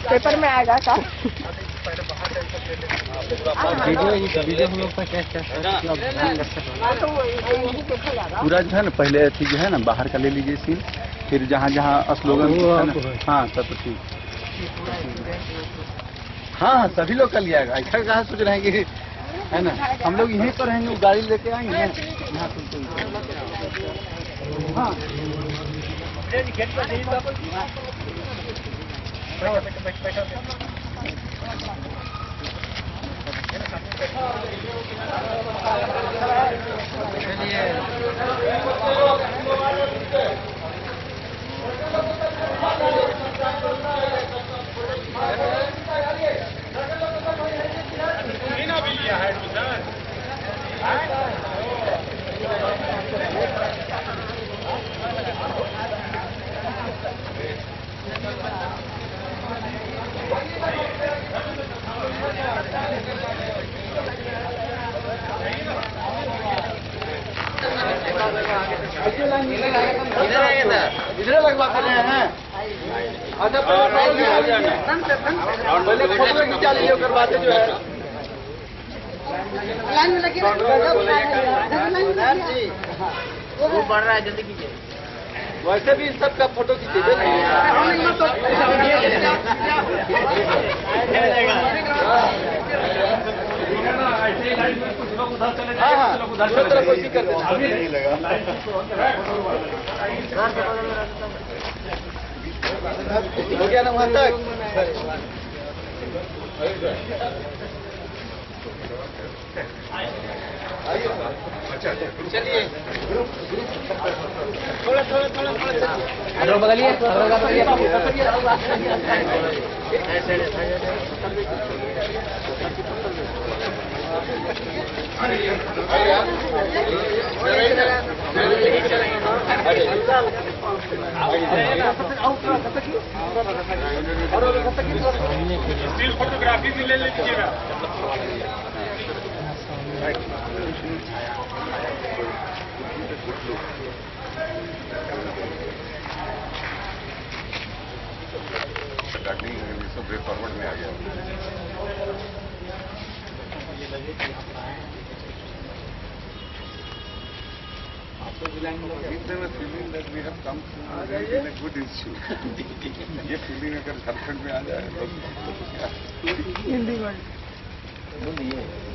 Paper में आएगा का वीडियो हम लोग का क्या पूरा जो है ना, पहले अथी जो है ना बाहर का ले लीजिए सीन, फिर जहाँ जहाँ स्लोगन हाँ तब ठीक। हाँ सभी लोग का लिया है, ऐसा कहाँ सोच रहे हैं कि है ना हम लोग यहीं पर रहेंगे, गाड़ी लेके आएंगे यहाँ हाँ इधर लगवा रहे हैं। अच्छा पहले फोटो खींचा लीजिए, उसके बाद जो है लाइन में लगे वो बढ़ रहा है, जल्दी कीजिए। वैसे भी सबका फोटो खींचिए। हाँ कोशिश करते नहीं लगा हो गया ना वहाँ तक। चलिए थोड़ा बगलिए स्टिल फोटोग्राफी भी ले लीजिएगा। सब फॉरवर्ड में आ गया। Feeling that we have come in a good issue. ये फीलिंग अगर झारखंड में आ जाए तो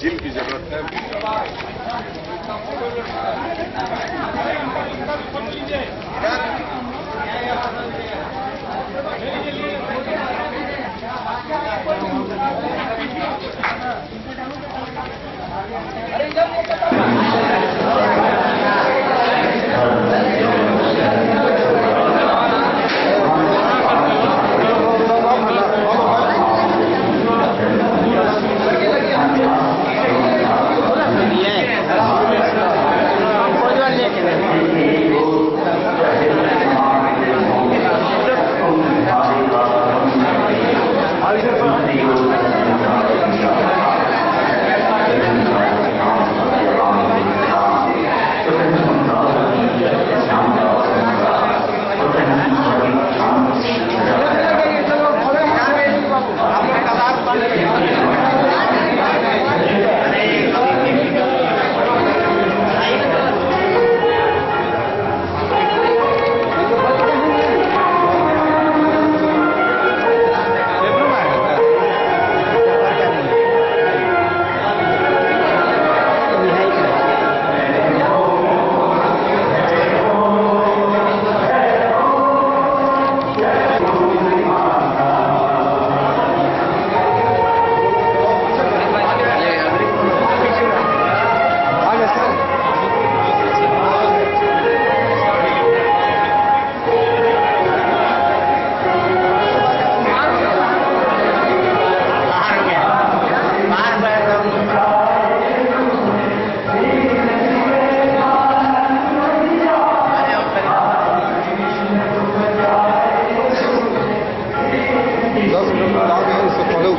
जिल की जरूरत है।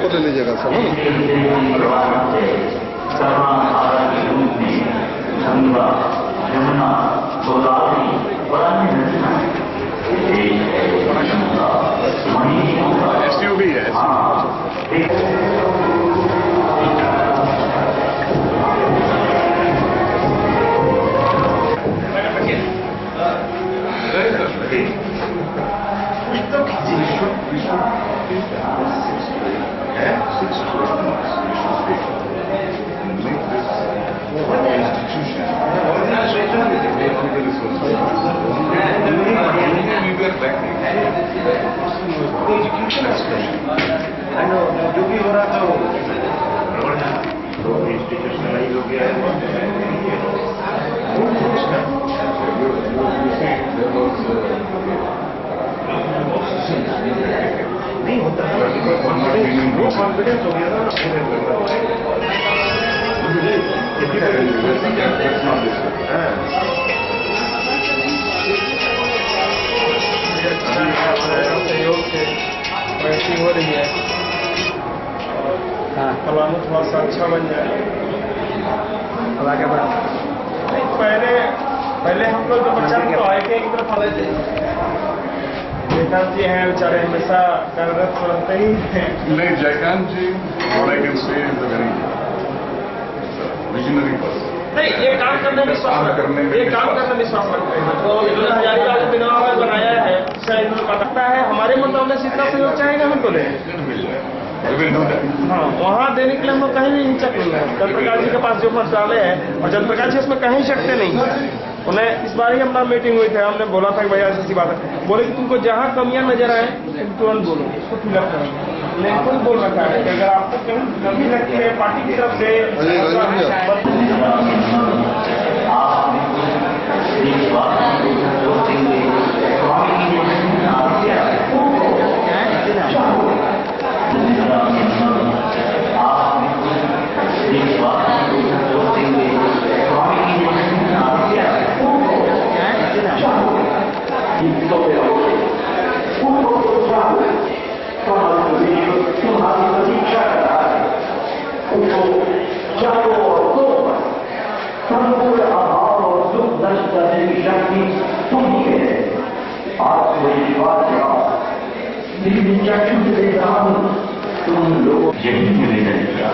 ले लीजिएगा सब है ना। जो भी हो रहा था वो तो इंस्टीट्यूशनलाइज हो गया है। नहीं होता वो कॉन्फिडेंस हो गया सहयोग से प्रयत्न हो रही है। हाँ, पलामू थोड़ा सा अच्छा बन जाए। आगे बढ़ पहले हम लोग जो बच्चा तो आए थे एक तरफ आए थे, जयकांत जी हैं बेचारे हमेशा कार्यरत रहते ही हैं। नहीं, जयकांत जी और I can say is a very visionary person. नहीं, ये काम करने में विश्वास रखते हैं। तो 2000 का जो बिना बनाया है शायद पता है हमारे मुद्दों में जितना सहयोग चाहेगा हम तो दें। हाँ, वहाँ देने के लिए हम लोग कहीं भी हिचक नहीं है। जयप्रकाश जी के पास जो मंत्रालय है और जयप्रकाश जी उसमें कहीं शकते नहीं। उन्हें इस बार ही हमारा मीटिंग हुई थी, हमने बोला था कि भैया ऐसी बात है, बोले कि तुमको जहाँ कमियां नजर आए तुरंत बोलो, उसको फिलअप करो। लेकिन खुद बोल रखा है कि अगर आपको कहीं कमी लगती है पार्टी की तरफ से तुम लोग यही निवेदन किया।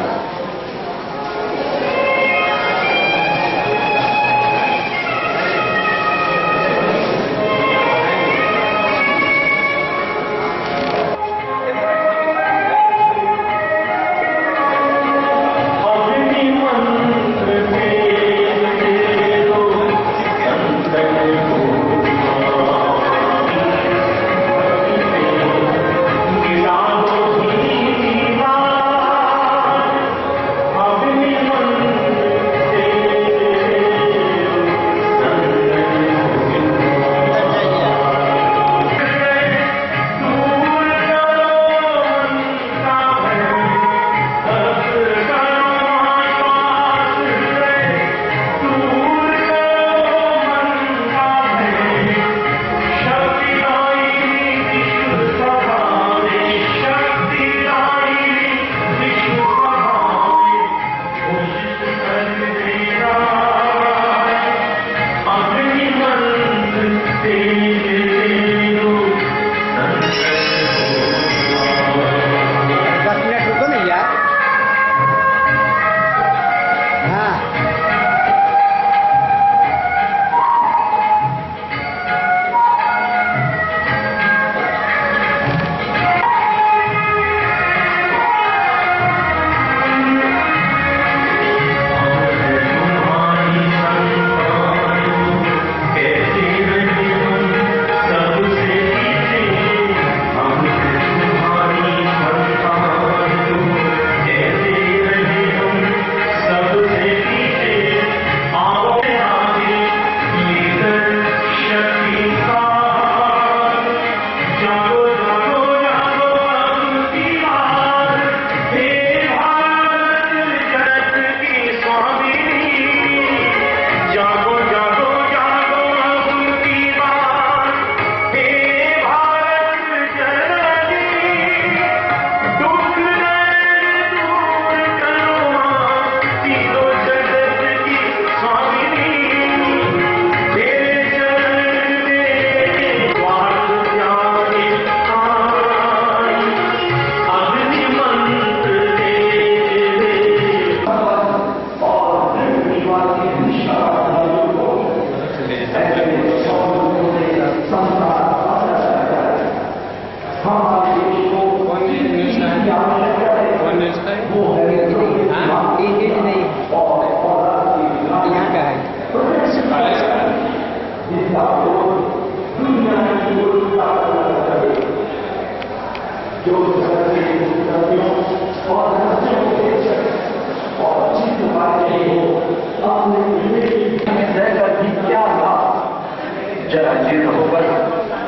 जरा जीर्ण होकर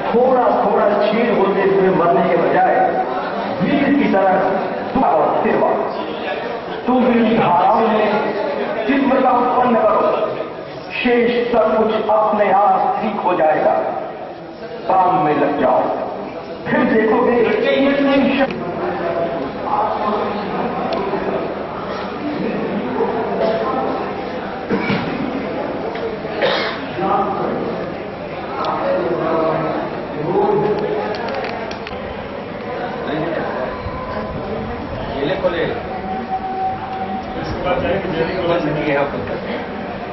थोड़ा थोड़ा छीन होते हुए मरने के बजाय वीर की तरह और सेवा तुम इन धाराओं में तीव्रता उत्पन्न करो, शेष सब कुछ अपने आप ठीक हो जाएगा। काम में लग जाओ, फिर देखोगे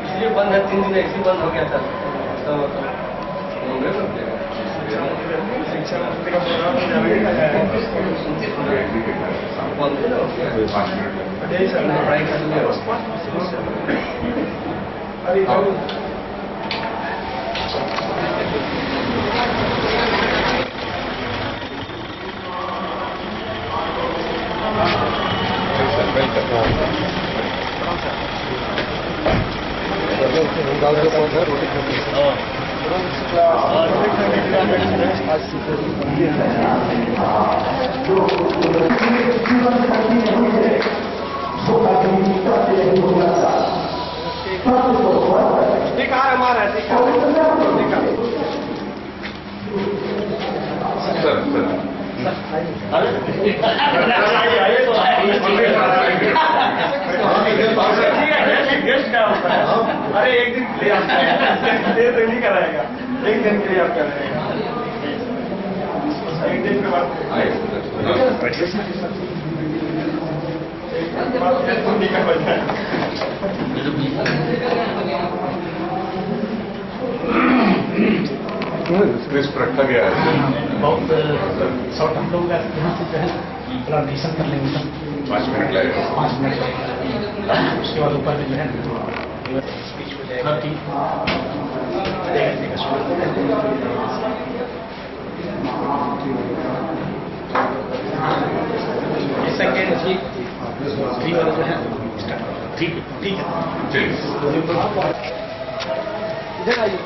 इसलिए बंद है, 3 दिन ऐसे बंद हो गया था। शिक्षा मंत्री का प्रोग्राम ठीक है हमारा, ठीक है गेस्ट क्या होता है? अरे एक दिन के लिए आप ये तो नहीं कराएगा, एक दिन के लिए आप कराएगा, एक दिन के बाद स्क्रिप्ट रखा गया है। बहुत शॉर्ट हम लोग थोड़ा डिस्कशन कर लेंगे 5 मिनट लगेगा। 5 मिनट उसके बाद ऊपर में जो है स्पीच हो जाएगा। ठीक सेकेंड थ्री वाला जो है ठीक है इधर आइए।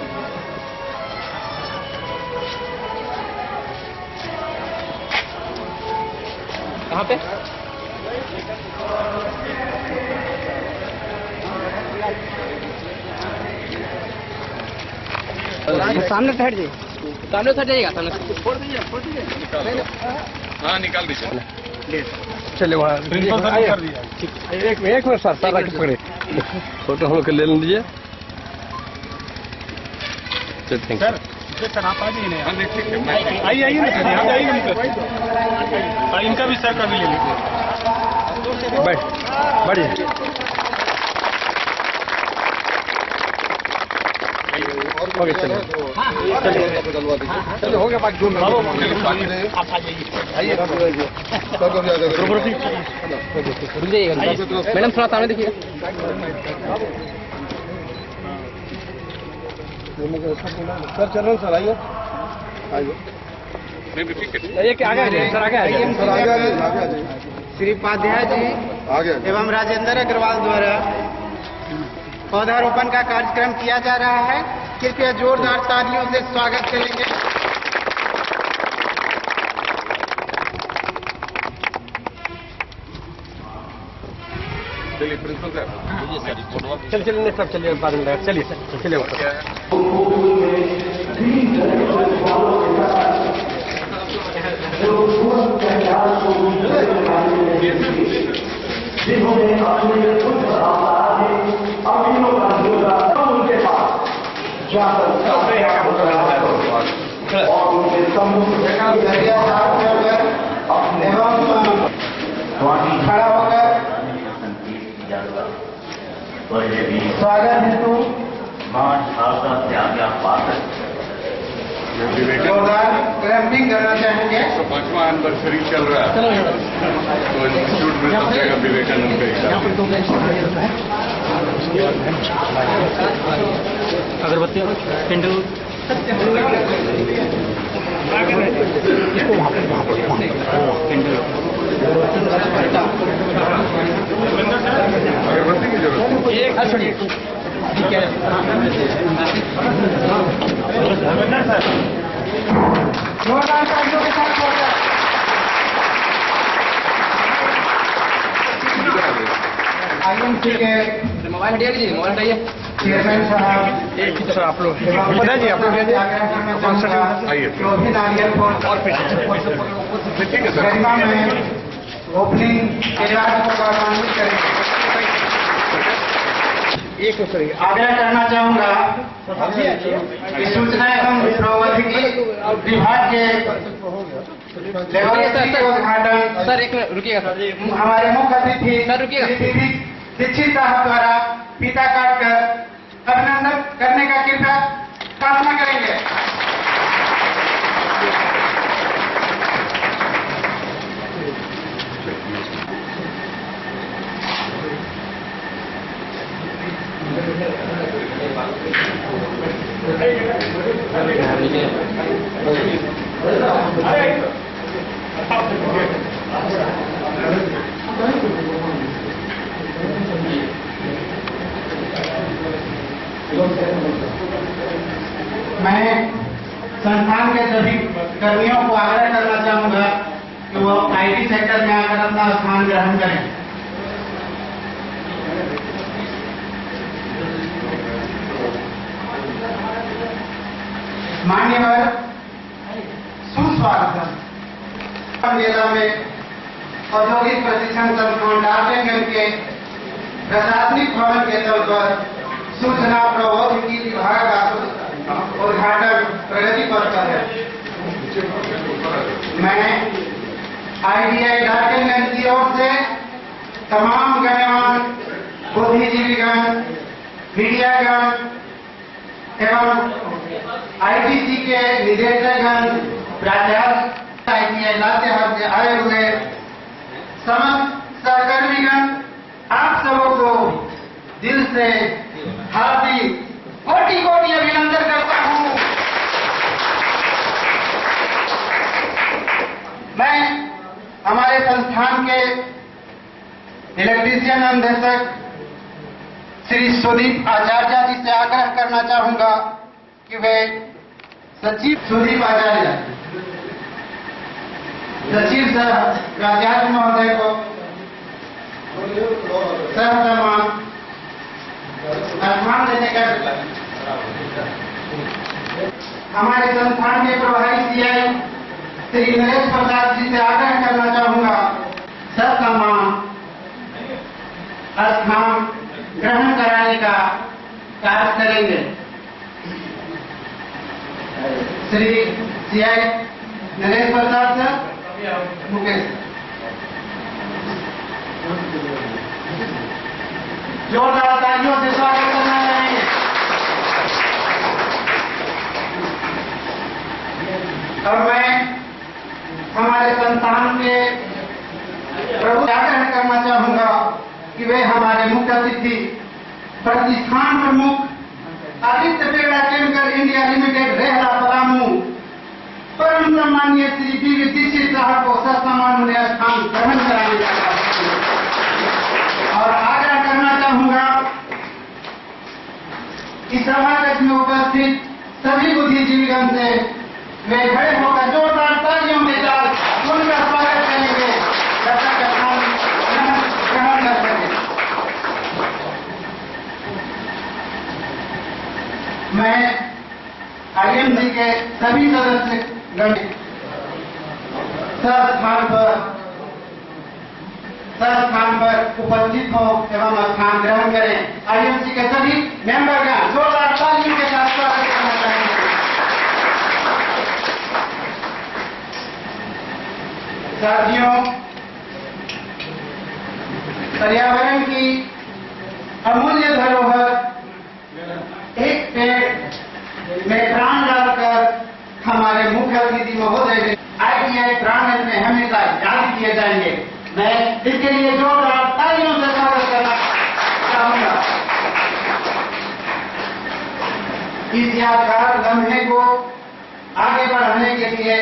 कहाँ पे? सामने ठहर जाइए, सामने ठहर जाइएगा, सामने छोड़ दीजिए। हाँ निकाल दीजिए। चलिए वहाँ एक मिनट सर पकड़े फोटो हम लोग ले लीजिए। सर आप आ जाइए, आइए ना सर, यहाँ आइए ना सर, इनका भी सर का भी ले लीजिए। बढ़िया ओके चलिए चलिए हो गया बाकी आप आ जाइए रुक जाइएगा मैडम थोड़ा सामने देखिए। सर चलो सर आइए सर आगे श्री उपाध्याय जी एवं राजेंद्र अग्रवाल द्वारा पौधारोपण का कार्यक्रम किया जा रहा है। कृपया जोरदार तालियों से स्वागत करेंगे। चलिए प्रिंसिपल साहब चलिए नेक्स्ट सब चलिए बाद में चलिए चलिए जिन्होंने अपने कुछ अमीनों का उनके पास जाकर और उनके समूह अपने खड़ा होकर स्वागत हेतु जोरदार क्लैंपिंग करना चाहेंगे। 5वां एनिवर्सरी चल रहा है तो इंस्टीट्यूट में सब जगह विवेकानंद का अगरबत्ती कैंडल अगरबत्ती की जरूरत है। जोरदार तालियों के साथ स्वागत। आईएमसी के मोबाइल हटिया लीजिए, मोबाइल हटाइए। चेयरमैन साहब, सर आप लोग जी आप लोग आइए। जो भी नारियल को ठीक है सर। गरिमा में ओपनिंग इजलास को गौरवान्वित करेंगे। आग्रह करना चाहूंगा कि सूचना एवं प्रौद्योगिकी विभाग के लेवल 3 के उद्घाटन सर एक मिनट रुकिएगा सर। हमारे मुख्य अतिथि सर, रुकिएगा। श्री दीक्षित साहब द्वारा फीता काटकर अभिनंदन करने का कृपया प्रार्थना करेंगे। मैं संस्थान के सभी कर्मियों को आग्रह करना चाहूंगा कि वो आईटी सेक्टर में आकर अपना स्थान ग्रहण करें। मान्यवर, सुस्वागतम। मेला में औद्योगिक प्रशिक्षण संस्थान डाल्टनगंज के प्रशासनिक भवन के तौर पर सूचना प्रौद्योगिकी विभाग का उद्घाटन प्रगति पर है। मैं आईटीआई डाल्टनगंज की ओर से तमाम गणमान्य बुद्धिजीवीगण, मीडियागण एवं आईटीसी के निदेशकगण, प्राचार्य, आईटीआई लातेहार से आए हुए समस्त सहकर्मीगण, आप सबों को दिल से हार्दिक कोटि कोटि अभिनंदन करता हूं। मैं हमारे संस्थान के इलेक्ट्रीशियन अनुदेशक श्री सुदीप आचार्य जी से आग्रह करना चाहूंगा कि वे सचिव सुदीप आचार्य, सचिव सर प्राचार्य महोदय को सहसम्मान सम्मान देने का हमारे संस्थान के प्रभारी सीआई श्री नरेश प्रसाद जी से आग्रह करना चाहूंगा सहसम्मान स्थान ग्रहण कराने का कार्य करेंगे। श्री सीआई नरेश प्रसाद सर, मुकेश, जोरदार तालियों से स्वागत करना चाहेंगे। और मैं हमारे संस्थान के प्रभु आग्रह करना चाहूंगा कि वे हमारे मुख्य अतिथि प्रतिष्ठान प्रमुख Aditya Birla chemical India limited RERA Palamu परम सम्मानीय श्री डी दीक्षित साहब को ससम्मान स्थान ग्रहण कराने का और आग्रह करना चाहूंगा कि सभागत में उपस्थित सभी बुद्धिजीवीगण से वे खड़े होकर जोरदार तालियों के साथ उनका स्वागत करेंगे जब तक स्थान ग्रहण कर सके। मैं आईएमसी के सभी सदस्यगण स्थान पर उपस्थित हो एवं स्थान ग्रहण करें। आईएमसी के सभी मेंबरगण जोरदार तालियों के साथ स्वागत करना चाहेंगे। साथियों, पर्यावरण की अमूल्य धरोहर एक पेड़ में प्राण डालकर हमारे मुख्य अतिथि महोदय आईटीआई प्रांगण में हमेशा याद किए जाएंगे। मैं इसके लिए जोरदार तालियों से स्वागत करना चाहूंगा। इस यादगार लम्हे को आगे बढ़ाने के लिए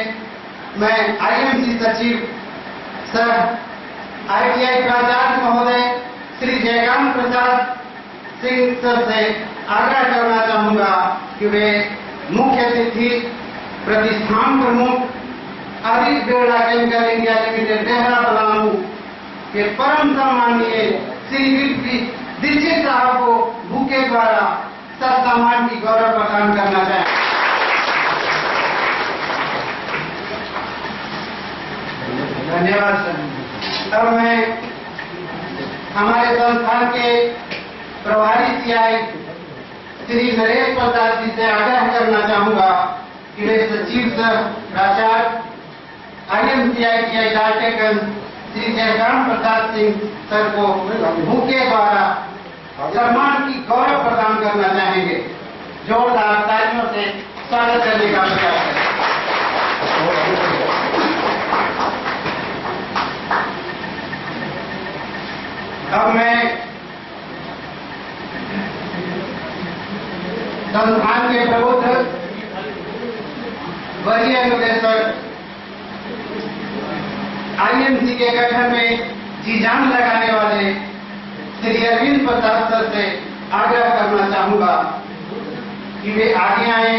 मैं आईएमसी सचिव सर ITI प्राचार्य महोदय श्री जयकांत प्रसाद सिंह सर से आग्रह करना चाहूंगा कि वे मुख्य अतिथि प्रतिष्ठान प्रमुख Aditya Birla chemical India limited Dehra Palamu के परम सम्मानीय श्री दीक्षित साहब को बुके द्वारा सम्मान की गौरव प्रदान करना चाहें। धन्यवाद सर। अब मैं हमारे संस्थान के प्रभारी CI श्री नरेश प्रसाद जी से आग्रह करना चाहूंगा कि वे सचिव सर प्राचार्य IMC ITI Daltonganj Shri Jaikant Prasad Singh sir को बुके द्वारा सम्मान की गौरव प्रदान करना चाहेंगे। जोरदार तालियों से स्वागत करने का प्रयास करें। अब मैं संस्थान के प्रबुद्ध वरीय अनुदेशक IMC के गठन में जी जान लगाने वाले श्री अरविंद प्रसाद सर से आग्रह करना चाहूंगा कि वे आगे आए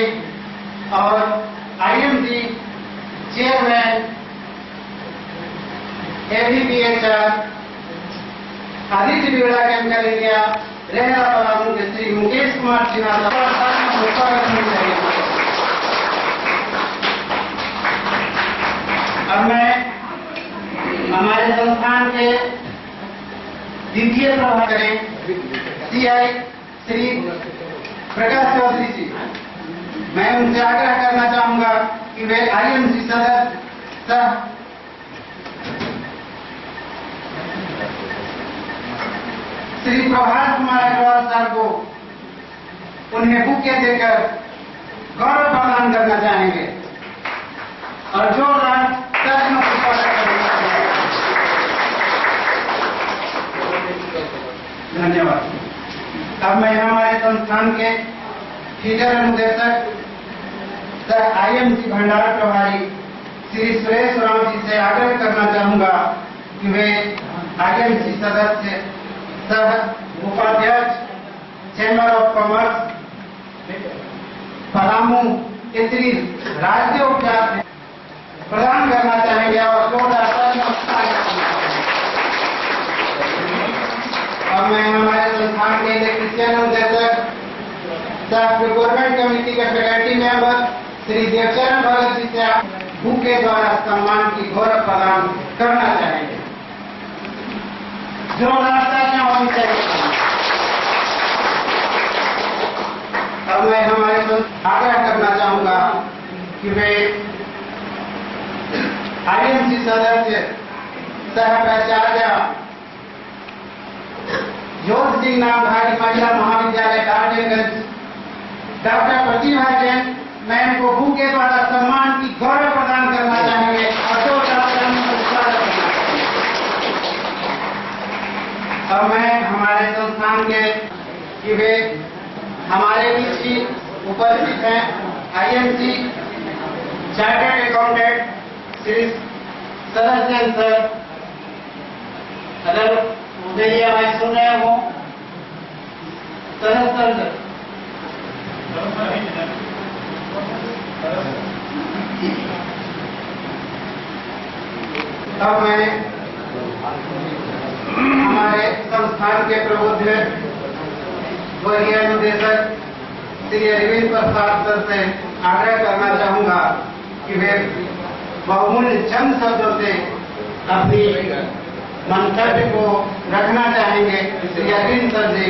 और IMC chairman AVPHR Aditya Birla chemical India RERA Palamu के श्री मुकेश कुमार सिन्हा स्वागत चाहिए। अब मैं हमारे संस्थान के द्वितीय प्रभारी करें CI श्री प्रकाश चौधरी जी, मैं उनसे आग्रह करना चाहूंगा कि वे IMC सदस्य श्री प्रभात कुमार अग्रवाल साहब को उन्हें बुके देकर गौरव प्रदान करना चाहेंगे और जोरदार तालियों से स्वागत करना चाहेंगे। धन्यवाद। अब मैं हमारे संस्थान के फीडर अनुदेशक सर IMC भंडार प्रभारी श्री सुरेश राम जी से आग्रह करना चाहूंगा कि वे IMC सदस्य सह उपाध्यक्ष चैम्बर ऑफ कॉमर्स पलामू के श्री राज्य उपचार प्रदान करना चाहेंगे और और मैं हमारे संस्थान के इलेक्ट्रीशियन अनुदेशक सह प्रोक्योरमेंट कमेटी के फैकल्टी मेंबर श्री देवचरण भगत जी से बुके द्वारा सम्मान की गौरव प्रदान करना चाहेंगे। जोरदार तालियां होनी चाहिए। अब मैं हमारे आग्रह करना चाहूंगा कि वे IMC सदस्य सह प्राचार्य जोध सिंह नामधारी महिला महाविद्यालय डाल्टनगंज डॉक्टर प्रतिभा जैन मैम को बुके द्वारा सम्मान की गौरव प्रदान करना चाहेंगे और अब मैं हमारे संस्थान के कि वे हमारे बीच ही उपस्थित हैं IMC chartered accountant Shri Saraswati sir, अगर मेरी आवाज सुन रहे हो सरस्वती अब मैं हमारे संस्थान के प्रबुद्ध वरीय अनुदेशक श्री अरविंद प्रसाद सर से आग्रह करना चाहूंगा कि वे बहुमूल्य चंद शब्दों से अपनी मंतव्य को रखना चाहेंगे। श्री अरविंद सर जी।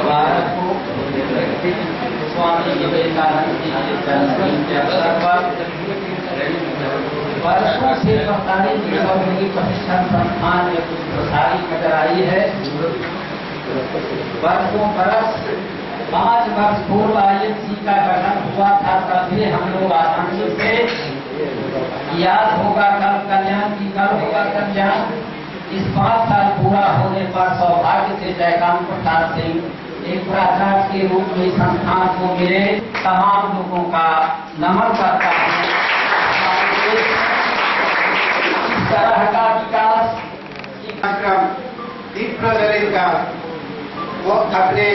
भारत को स्वामी विवेकानंद जी के जन्मदिन के अवसर पर वर्षों से 45 की प्रशिक्षण संस्थान में कुछ प्रसारी नजर आई है। वर्षों बरस 5 वर्ष पूर्व IMC का गठन हुआ था, तब भी हम लोग आसानी से याद होगा कल कल्याण की कल होगा कल्याण। इस 5 साल पूरा होने पर सौभाग्य से जयकांत प्रसाद सिंह एक प्राचार्य के रूप में संस्थान को मिले तमाम लोगों का नमन करता हूँ। इस तरह का विकास कार्यक्रम दीप प्रज्वलित का वो अपने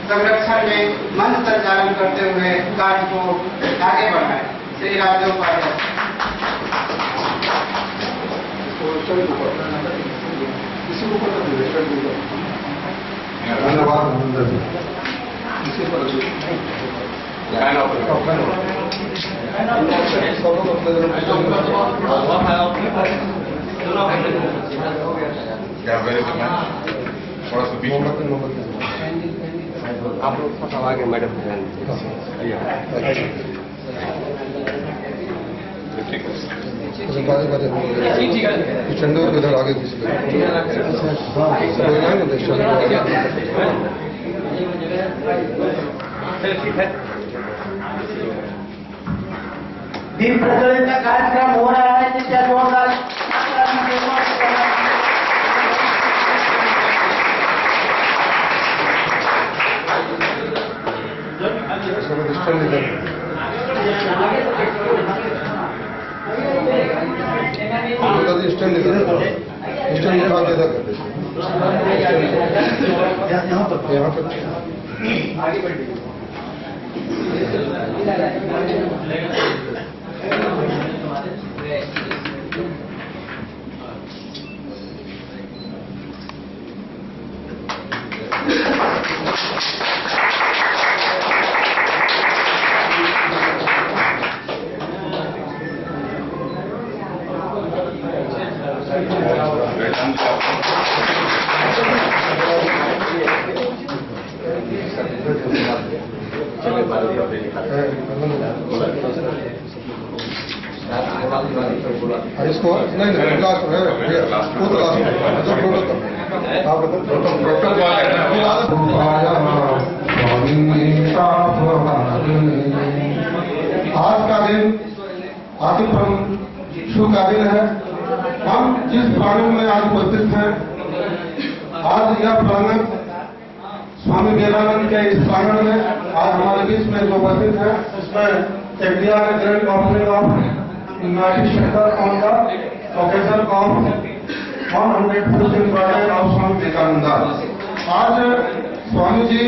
संरक्षण में मंच संचालन करते हुए कार्य को आगे बढ़ाए। श्री राजदेव उपाध्याय। धन्यवाद महेंद्र जी। क्या मेरे थोड़ा सा बीच में आप लोग आगे मैडम चंदो इधर आगे दीप प्रज्वलित का कार्यक्रम हो रहा है जिससे जोरदार यहाँ पर इसको नहीं क्लास है वो तो आज का दिन अति शुभ का दिन है। हम जिस प्रांगण में आज उपस्थित हैं, आज यह प्रांगण स्वामी विवेकानंद के इस प्रांगण में आज हमारे बीच में जो उपस्थित है उसमें इंडिया के grand opening of united centre on the occasion of 150th birthday of Swami Vivekananda. आज स्वामी जी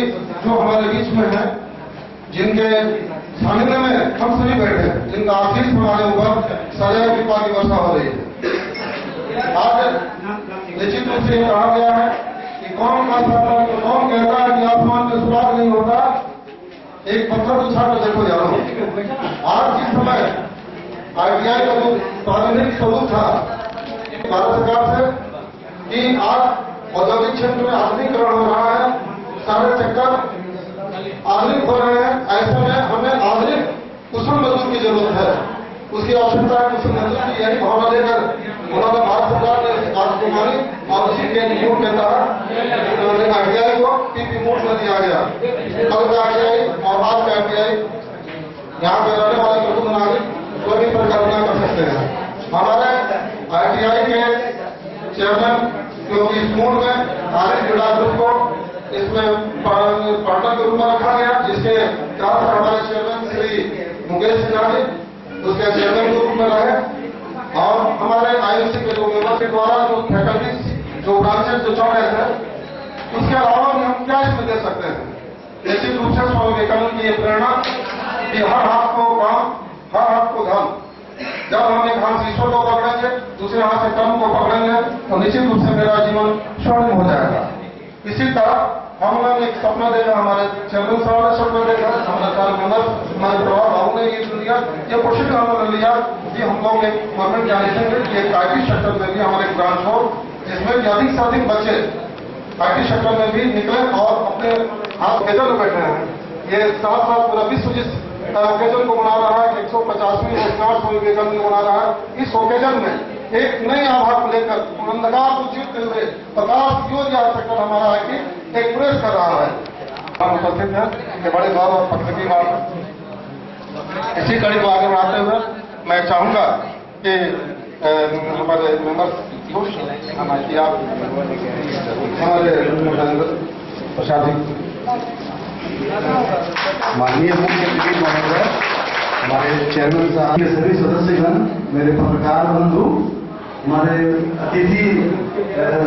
जो हमारे बीच में है, जिनके सानिध्य में हम सभी बैठे हैं, जिनका आशीष हमारे ऊपर सदैव कृपा की वर्षा हो रही है। आज निश्चित रूप से कहा गया है कि कौन कहता है कि आसमान में सुराग नहीं होता, एक पत्थर उछा कर देखो जानो। आज जिस समय ITI का जो प्रारंभिक स्वरूप था भारत सरकार से कि आज औद्योगिक क्षेत्र में आधुनिकीकरण हो रहा है, सारे सेक्टर आधुनिक हो रहे हैं, ऐसे में हमें आधुनिक कुशल मजदूर की जरूरत है, उसकी आवश्यकता है। कुशल मजदूर की यही भावना लेकर उन्होंने भारत सरकार ने इस बात को मानी और उसी के नियम के तहत उन्होंने ITI को PP मोड में दिया गया। कल का ITI और आज का ITI यहाँ पे रहने वाले कुटुंब नागरिक कोई भी परिकल्पना कर सकते हैं। हमारे ITI के चेयरमैन क्योंकि इस मोड में आरिफ बिड़ा ग्रुप को इसमें पार्टनर के रूप में रखा गया, जिसके कारण हमारे चेयरमैन श्री मुकेश सिन्हा जी उसके चेयरमैन के रूप में रहे और हमारे IUC के जो मेंबर के द्वारा जो फैकल्टीज जो ब्रांचेस जो चल रहे थे, उसके अलावा भी हम क्या इसमें दे सकते हैं। निश्चित रूप से स्वामी विवेकानंद की ये प्रेरणा कि हर हाथ को काम, हर हाथ को धर्म। जब हम एक हाथ से ईश्वर को पकड़ेंगे, दूसरे हाथ से कर्म को पकड़ेंगे, तो निश्चित रूप से मेरा जीवन स्वर्णिम हो जाएगा। इसी तरह हम लोग एक सपना देखा, हमारे चंद्रन साहब ने सपना देखा, हमारे सारे मेंबर, हमारे प्रभाव भाव ने ये लिया, ये कोशिश हमने लिया कि हम लोग एक गवर्नमेंट ऑर्गेनाइजेशन के IT सेक्टर में भी हमारे ब्रांच हो, जिसमें कि अधिक से अधिक बच्चे IT सेक्टर में भी निकले और अपने हाथ ओकेजन में बैठे हैं। ये साथ साथ पूरा विश्व जिस ओकेजन को मना रहा है, 150वीं वर्षगांठ स्वामी विवेकानंद को मना रहा है, इस ओकेजन में एक नई आभा को लेकर अंधकार को जीतते हुए प्रकाश योज सेक्टर हमारा है कि एक प्रेस कर रहा है। हम उपस्थित हैं कि बड़े गौरव और फख्र की बात है। इसी कड़ी को आगे बढ़ाते हुए मैं चाहूंगा कि हमारे मेंबर हमारे राजेंद्र प्रसाद जी माननीय मुख्य अतिथि महोदय, हमारे चेयरमैन साहब के सभी सदस्यगण, मेरे पत्रकार बंधु, हमारे अतिथि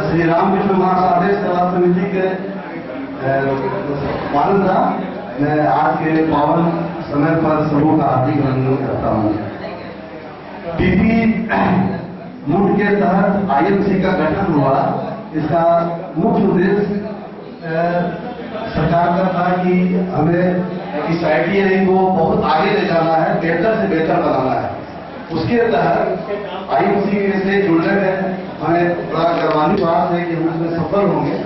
श्री रामकृष्ण महासादेश कला समिति के मानदा, मैं आज के पावन समय पर सबों का हार्दिक अभिनंदन करता हूँ। पीपी मूड के तहत आईएमसी का गठन हुआ। इसका मुख्य उद्देश्य सरकार का था कि हमें इस आईटीआई को बहुत आगे ले जाना है, बेहतर से बेहतर बनाना है। उसके तहत आईएमसी से जुड़ने में हमें बड़ा गर्वान्वित बात है कि हम इसमें सफल होंगे।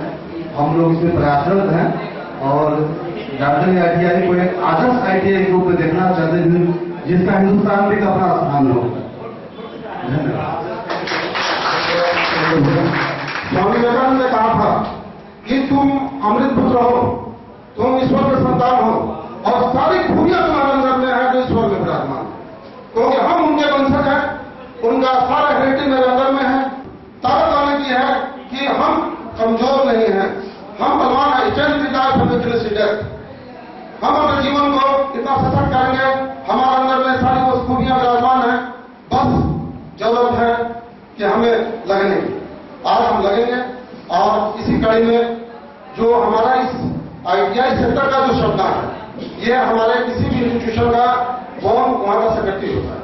हम लोग इसमें प्रयासरत हैं और दार्जिलिंग आईटीआई को एक आदर्श आईटीआई के रूप में देखना चाहते हैं, जिसका हिंदुस्तान में अपना स्थान हो। स्वामी विवेकानंद ने कहा था कि तुम अमृत पुत्र हो, तुम ईश्वर के संतान हो और सारी खूबियां तुम्हारे अंदर में है जो ईश्वर में विराजमान। क्योंकि हम उनके वंशज हैं, उनका सारा हेरिटेज मेरे अंदर में है। ताकत आने की है कि हम कमजोर नहीं हैं, हम बलवान हैं। हम अपने जीवन को इतना सशक्त करेंगे, हमारे अंदर में सारी वो खूबियां विराजमान है। बस जरूरत है कि हमें लगने की। आज हम लगेंगे और इसी कड़ी में जो हमारा इस आईटीआई सेक्टर का जो शब्द है, ये हमारे किसी भी इंस्टीट्यूशन का वहां का सेक्रेटरी होता है।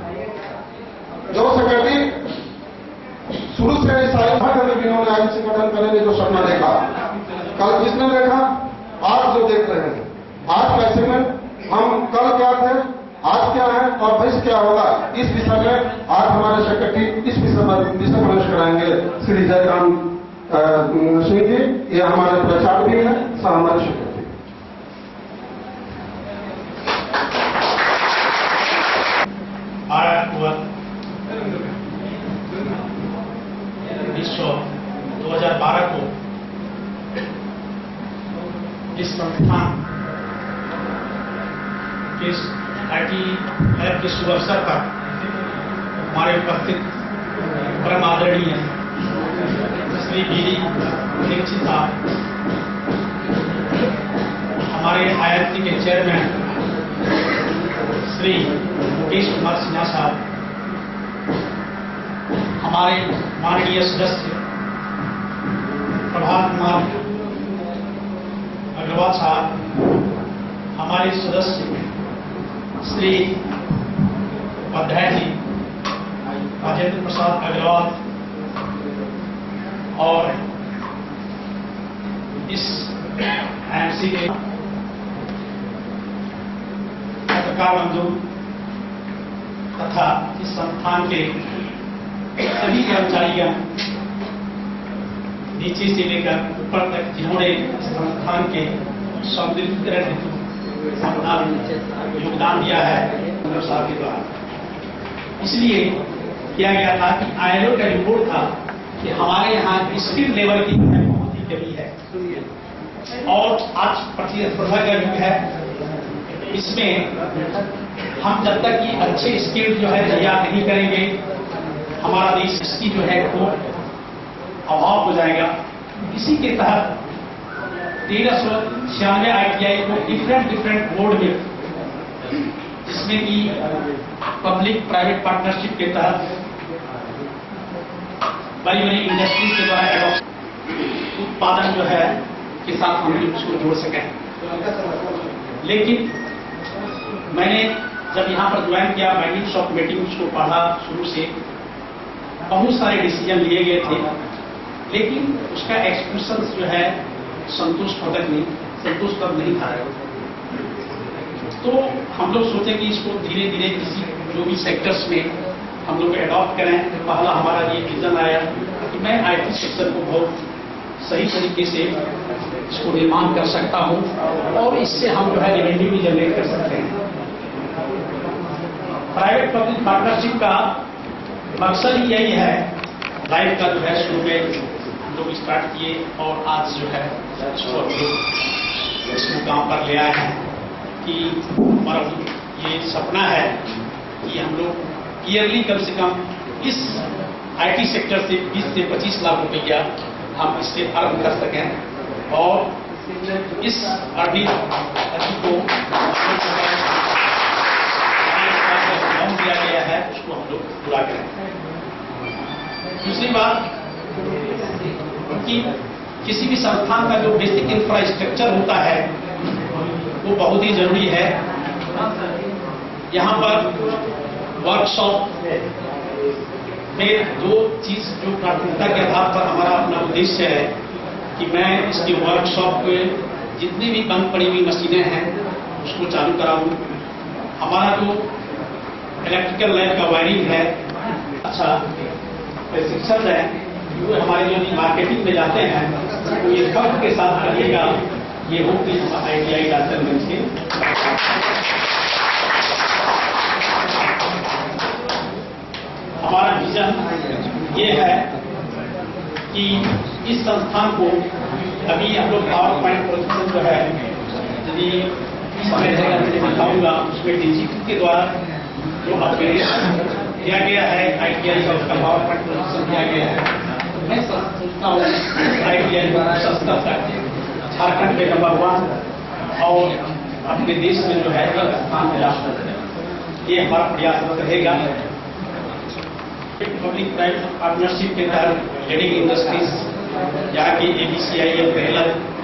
जो सेक्रेटरी शुरू से सारी भाग इन्होंने आज से गठन करने में जो सपना देखा, कल किसने देखा, आज जो देख रहे हैं। आज का सेगमेंट हम कल क्या थे, आज क्या है और भविष्य क्या होगा, इस विषय में आज हमारे सेक्रेटरी इस विषय पर प्रवेश कराएंगे श्री जयकांत सिंह जी। ये हमारे प्रचार भी है, सर हमारे सेक्रेटरी। विश्व 2012 को इस संस्थान इस आईटी लैब के शुभ अवसर पर हमारे उपस्थित परम आदरणीय श्री बीडी दीक्षित साहब, हमारे आईआईटी के चेयरमैन श्री मुकेश कुमार सिन्हा साहब, हमारे माननीय सदस्य प्रभात कुमार अग्रवाल साहब, हमारे सदस्य श्री उपाध्याय जी, राजेंद्र प्रसाद अग्रवाल, और इस आईएमसी के पत्रकार बंधु तथा इस संस्थान के सभी कर्मचारीगण, नीचे से लेकर ऊपर तक, जिन्होंने संस्थान के सौंदर्यीकरण हेतु अपना योगदान दिया है साहब के द्वारा। इसलिए किया गया था कि आईएलओ का रिपोर्ट था कि हमारे यहाँ स्किल लेवल की बहुत ही कमी है और आज प्रतिस्पर्धा का युग है। इसमें हम जब तक कि अच्छे स्किल जो है तैयार नहीं करेंगे, हमारा देश इसकी जो है वो अभाव हो जाएगा। इसी के तहत 1396 आईटीआई को डिफरेंट बोर्ड में, जिसमें कि पब्लिक प्राइवेट पार्टनरशिप के तहत बड़ी बड़ी इंडस्ट्रीज के द्वारा उत्पादन जो है के साथ हम उसको जोड़ सकें। लेकिन मैंने जब यहाँ पर ज्वाइन किया, माइनिंग्स ऑफ मीटिंग्स को पढ़ा, शुरू से बहुत सारे डिसीजन लिए गए थे, लेकिन उसका एक्सक्यूशन जो है संतोषप्रद नहीं था। तो हम लोग सोचे कि इसको धीरे धीरे किसी जो भी सेक्टर्स में हम लोग एडॉप्ट करें। पहला हमारा ये विजन आया कि मैं आईटी सेक्टर को बहुत सही तरीके से इसको निर्माण कर सकता हूं और इससे हम जो है रेवेन्यू भी जनरेट कर सकते हैं। प्राइवेट पब्लिक पार्टनरशिप का मकसद ही यही है, लाइफ का जो है शुरू में हम लोग स्टार्ट किए और आज जो है इसको काम पर ले आए हैं कि हमारा ये सपना है कि हम लोग ईयरली कम से कम इस आईटी सेक्टर से 20 से 25 लाख रुपया हम इससे अर्न कर सकें और इस आरडी को दिया गया है उसको हम लोग पूरा करें। दूसरी बात कि किसी भी संस्थान का जो बेसिक इंफ्रास्ट्रक्चर होता है वो बहुत ही जरूरी है। यहाँ पर वर्कशॉप में दो चीज जो प्राथमिकता के आधार पर हमारा अपना उद्देश्य है कि मैं इसकी वर्कशॉप में जितनी भी बंद पड़ी हुई मशीनें हैं उसको चालू कराऊं। हमारा जो इलेक्ट्रिकल लाइन का वायरिंग है अच्छा प्रशिक्षण है, वो हमारे जो मार्केटिंग में जाते हैं तो ये फर्क के साथ करिएगा। ये हो कि ITI डाल्टनगंज से हमारा विजन ये है कि इस संस्थान को अभी हम लोग पावर पॉइंट प्रेजेंटेशन जो है यदि समय रहेगा मैं दिखाऊंगा उसमें डिजिटल के द्वारा जो अपग्रेड किया गया है ITI का उसका पावर पॉइंट प्रेजेंटेशन किया गया है। मैं सोचता हूँ ITI संस्था झारखंड में नंबर 1 और अपने देश में जो है एक स्थान मिला, ये हमारा प्रयास रहेगा। पब्लिक प्राइवेट पार्टनरशिप के तहत लीडिंग इंडस्ट्रीज यहाँ की ABCIL पहल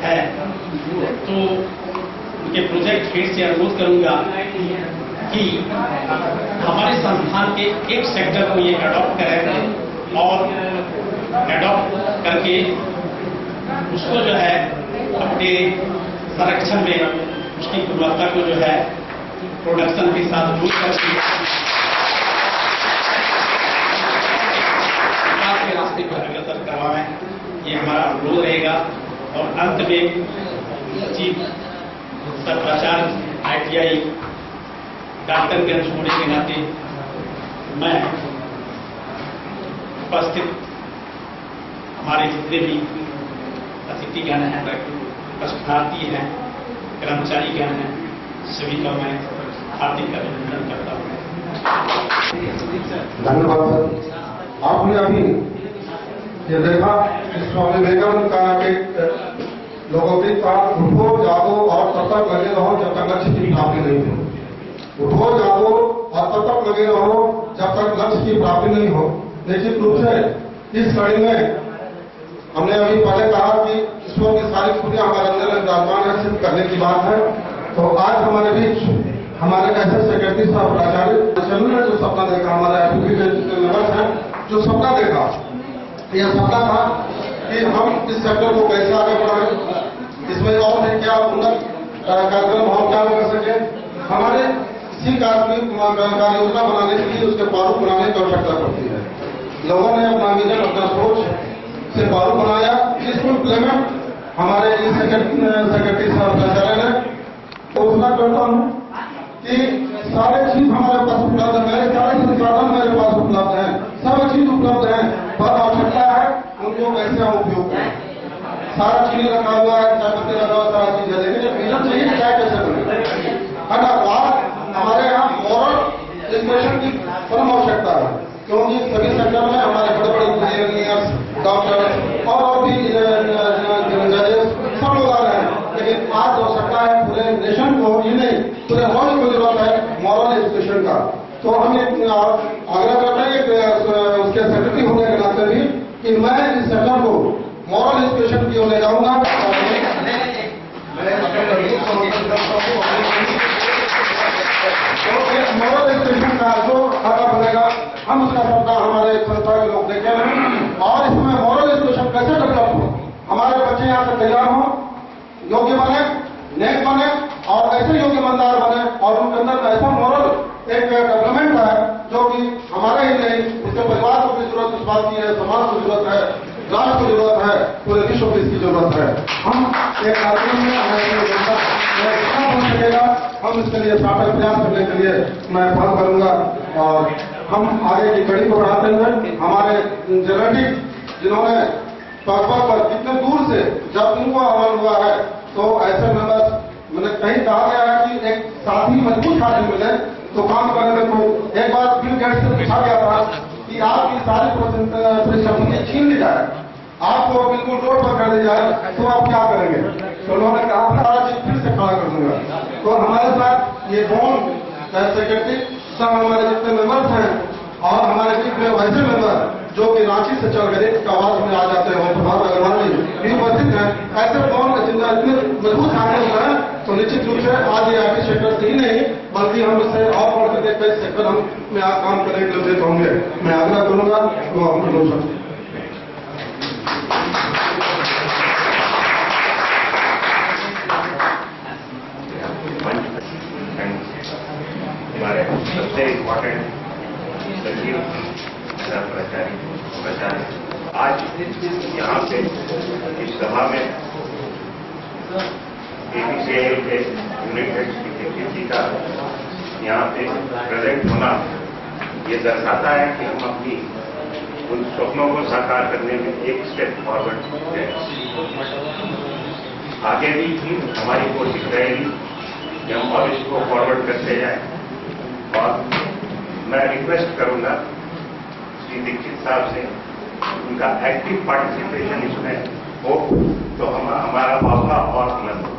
है तो उनके प्रोजेक्ट हेड से अनुरोध करूंगा कि हमारे संस्थान के एक सेक्टर को ये अडॉप्ट करें और अडॉप्ट करके उसको जो है अपने संरक्षण में उसकी गुणवत्ता को जो है प्रोडक्शन के साथ जोड़ करके रास्ते पर अग्रसर करवाएं, ये हमारा अनुरोध रहेगा। और अंत में सचिव सह प्राचार्य ITI डाल्टनगंज होने के नाते मैं उपस्थित हमारे जितने भी अतिथिगण हैं, प्रशिक्षणार्थी हैं, कर्मचारीगण हैं, सभी का मैं हार्दिक अभिनंदन करता हूँ। धन्यवाद सर। आपने अभी ये देखा स्वामी विवेकानंद का एक लोगों के साथ उठो जागो और तब तक लगे रहो जब तक लक्ष्य की प्राप्ति नहीं हो। उठो जागो और तब तक लगे रहो जब तक लक्ष्य की प्राप्ति नहीं हो। निश्चित रूप से इस कड़ी में हमने अभी पहले कहा कि ईश्वर की सारी खूबियां हमारे अंदर विराजमान है, सिद्ध करने की बात है। तो आज हमारे बीच हमारे ऐसे सेक्रेटरी साहब प्राचार्य चंद्र ने जो सपना देखा, हमारे एडवोकेट मेंबर्स हैं जो सपना देखा, यह सपना था कि हम इस सेक्टर को कैसे आगे बढ़ाएं, इसमें और भी क्या उन्नत कार्यक्रम हम क्या कर सके। हमारे इसी कार्य योजना बनाने के लिए उसके प्रारूप बनाने की आवश्यकता पड़ती है। लोगों ने अपना विजन अपना सोच से प्रारूप बनाया, इसको इम्प्लीमेंट हमारे सेक्रेटरी साहब प्राचार्य ने घोषणा करता हूँ कि सारे चीज हमारे पास उपलब्ध है, मेरे सारे संसाधन मेरे पास उपलब्ध है, सब चीज उपलब्ध है, बस आवश्यकता है उनको कैसे हम उपयोग करें। सारा चीज रखा हुआ है, चाय रखा हुआ, सारा चीज है, लेकिन विजन चाहिए चाय कैसे बने है ना। हमारे यहाँ मॉरल एजुकेशन की परम आवश्यकता है, क्योंकि सभी सेक्टर में हमारे बड़े बड़े इंजीनियर्स, डॉक्टर और भी जजेस सब लोग आ रहे हैं, लेकिन आज आवश्यकता है पूरे नेशन को ही नहीं पूरे वर्ल्ड को जरूरत है मॉरल एजुकेशन का। तो हम आग्रह करते हैं कि उसके सेक्रेटरी होने के नाते भी कि मैं इस सेक्टर को मॉरल एजुकेशन की ओर ले जाऊंगा। मॉरल एजुकेशन का जो खाता बनेगा हम उसका सपना हमारे संस्था के लोग देखे हैं और इसमें मॉरल एजुकेशन कैसे डेवलप हो, हमारे बच्चे यहाँ से तैयार हों, योग्य बने, नेक बने और ऐसे योग्य ईमानदार बने और उनके अंदर ऐसा मॉरल एक डेवलपमेंट है जो कि हमारे ही नहीं उसके परिवार को भी जरूरत इस बात की है, समाज को जरूरत है, राष्ट्र को जरूरत है, पूरे विश्व को इसकी जरूरत है। हम एक कार्यक्रम में हो सकेगा हम इसके लिए सार्थक प्रयास करने के लिए मैं पहल करूंगा और हम आगे की कड़ी को बढ़ाते हुए हमारे जेनेटिक जिन्होंने पग पर कितने दूर से जब उनको अमल हुआ है तो ऐसे मेंबर्स मैंने कहीं कहा गया है कि एक साथी मजबूत साथी मिले तो काम करने में तो एक बार बिल गेट्स से पूछा गया था कि आपकी सारी परिसंपत्ति छीन ली जाए, आपको बिल्कुल रोड पर कर दी जाए तो आप क्या करेंगे। तो उन्होंने कहा था आज फिर से खड़ा कर दूंगा। तो हमारे साथ ये बॉन्ड सेक्रेटरी सब हमारे जितने मेंबर्स हैं और हमारे बीच में वैसे मेंबर जो कि रांची से चल गए आवाज में आ जाते हैं, प्रभात अग्रवाल जी भी उपस्थित हैं। ऐसे बॉन्ड जिंदा इतने मजबूत आगे होता है तो निश्चित रूप से आज ये आईटी सेक्टर से ही नहीं बल्कि हम इससे और बढ़ करके कई सेक्टर हम में काम करने के लिए उद्देश्य होंगे। मैं आग्रह करूंगा तो हम लोग हमारे सबसे इम्पोर्टेंट सचिव प्रचार आज यहाँ पे इस सभा में APCIL के यूनिट हेड्स की एक्टिविटी का यहाँ पे प्रेजेंट होना ये दर्शाता है कि हम अपनी उन स्वप्नों को साकार करने में एक स्टेप फॉरवर्ड गए। आगे भी हमारी कोशिश रहेगी कि हम और इसको फॉरवर्ड करते जाएं। और मैं रिक्वेस्ट करूंगा श्री दीक्षित साहब से उनका एक्टिव पार्टिसिपेशन इसमें हो तो हमारा हौसला और बुलंद हो।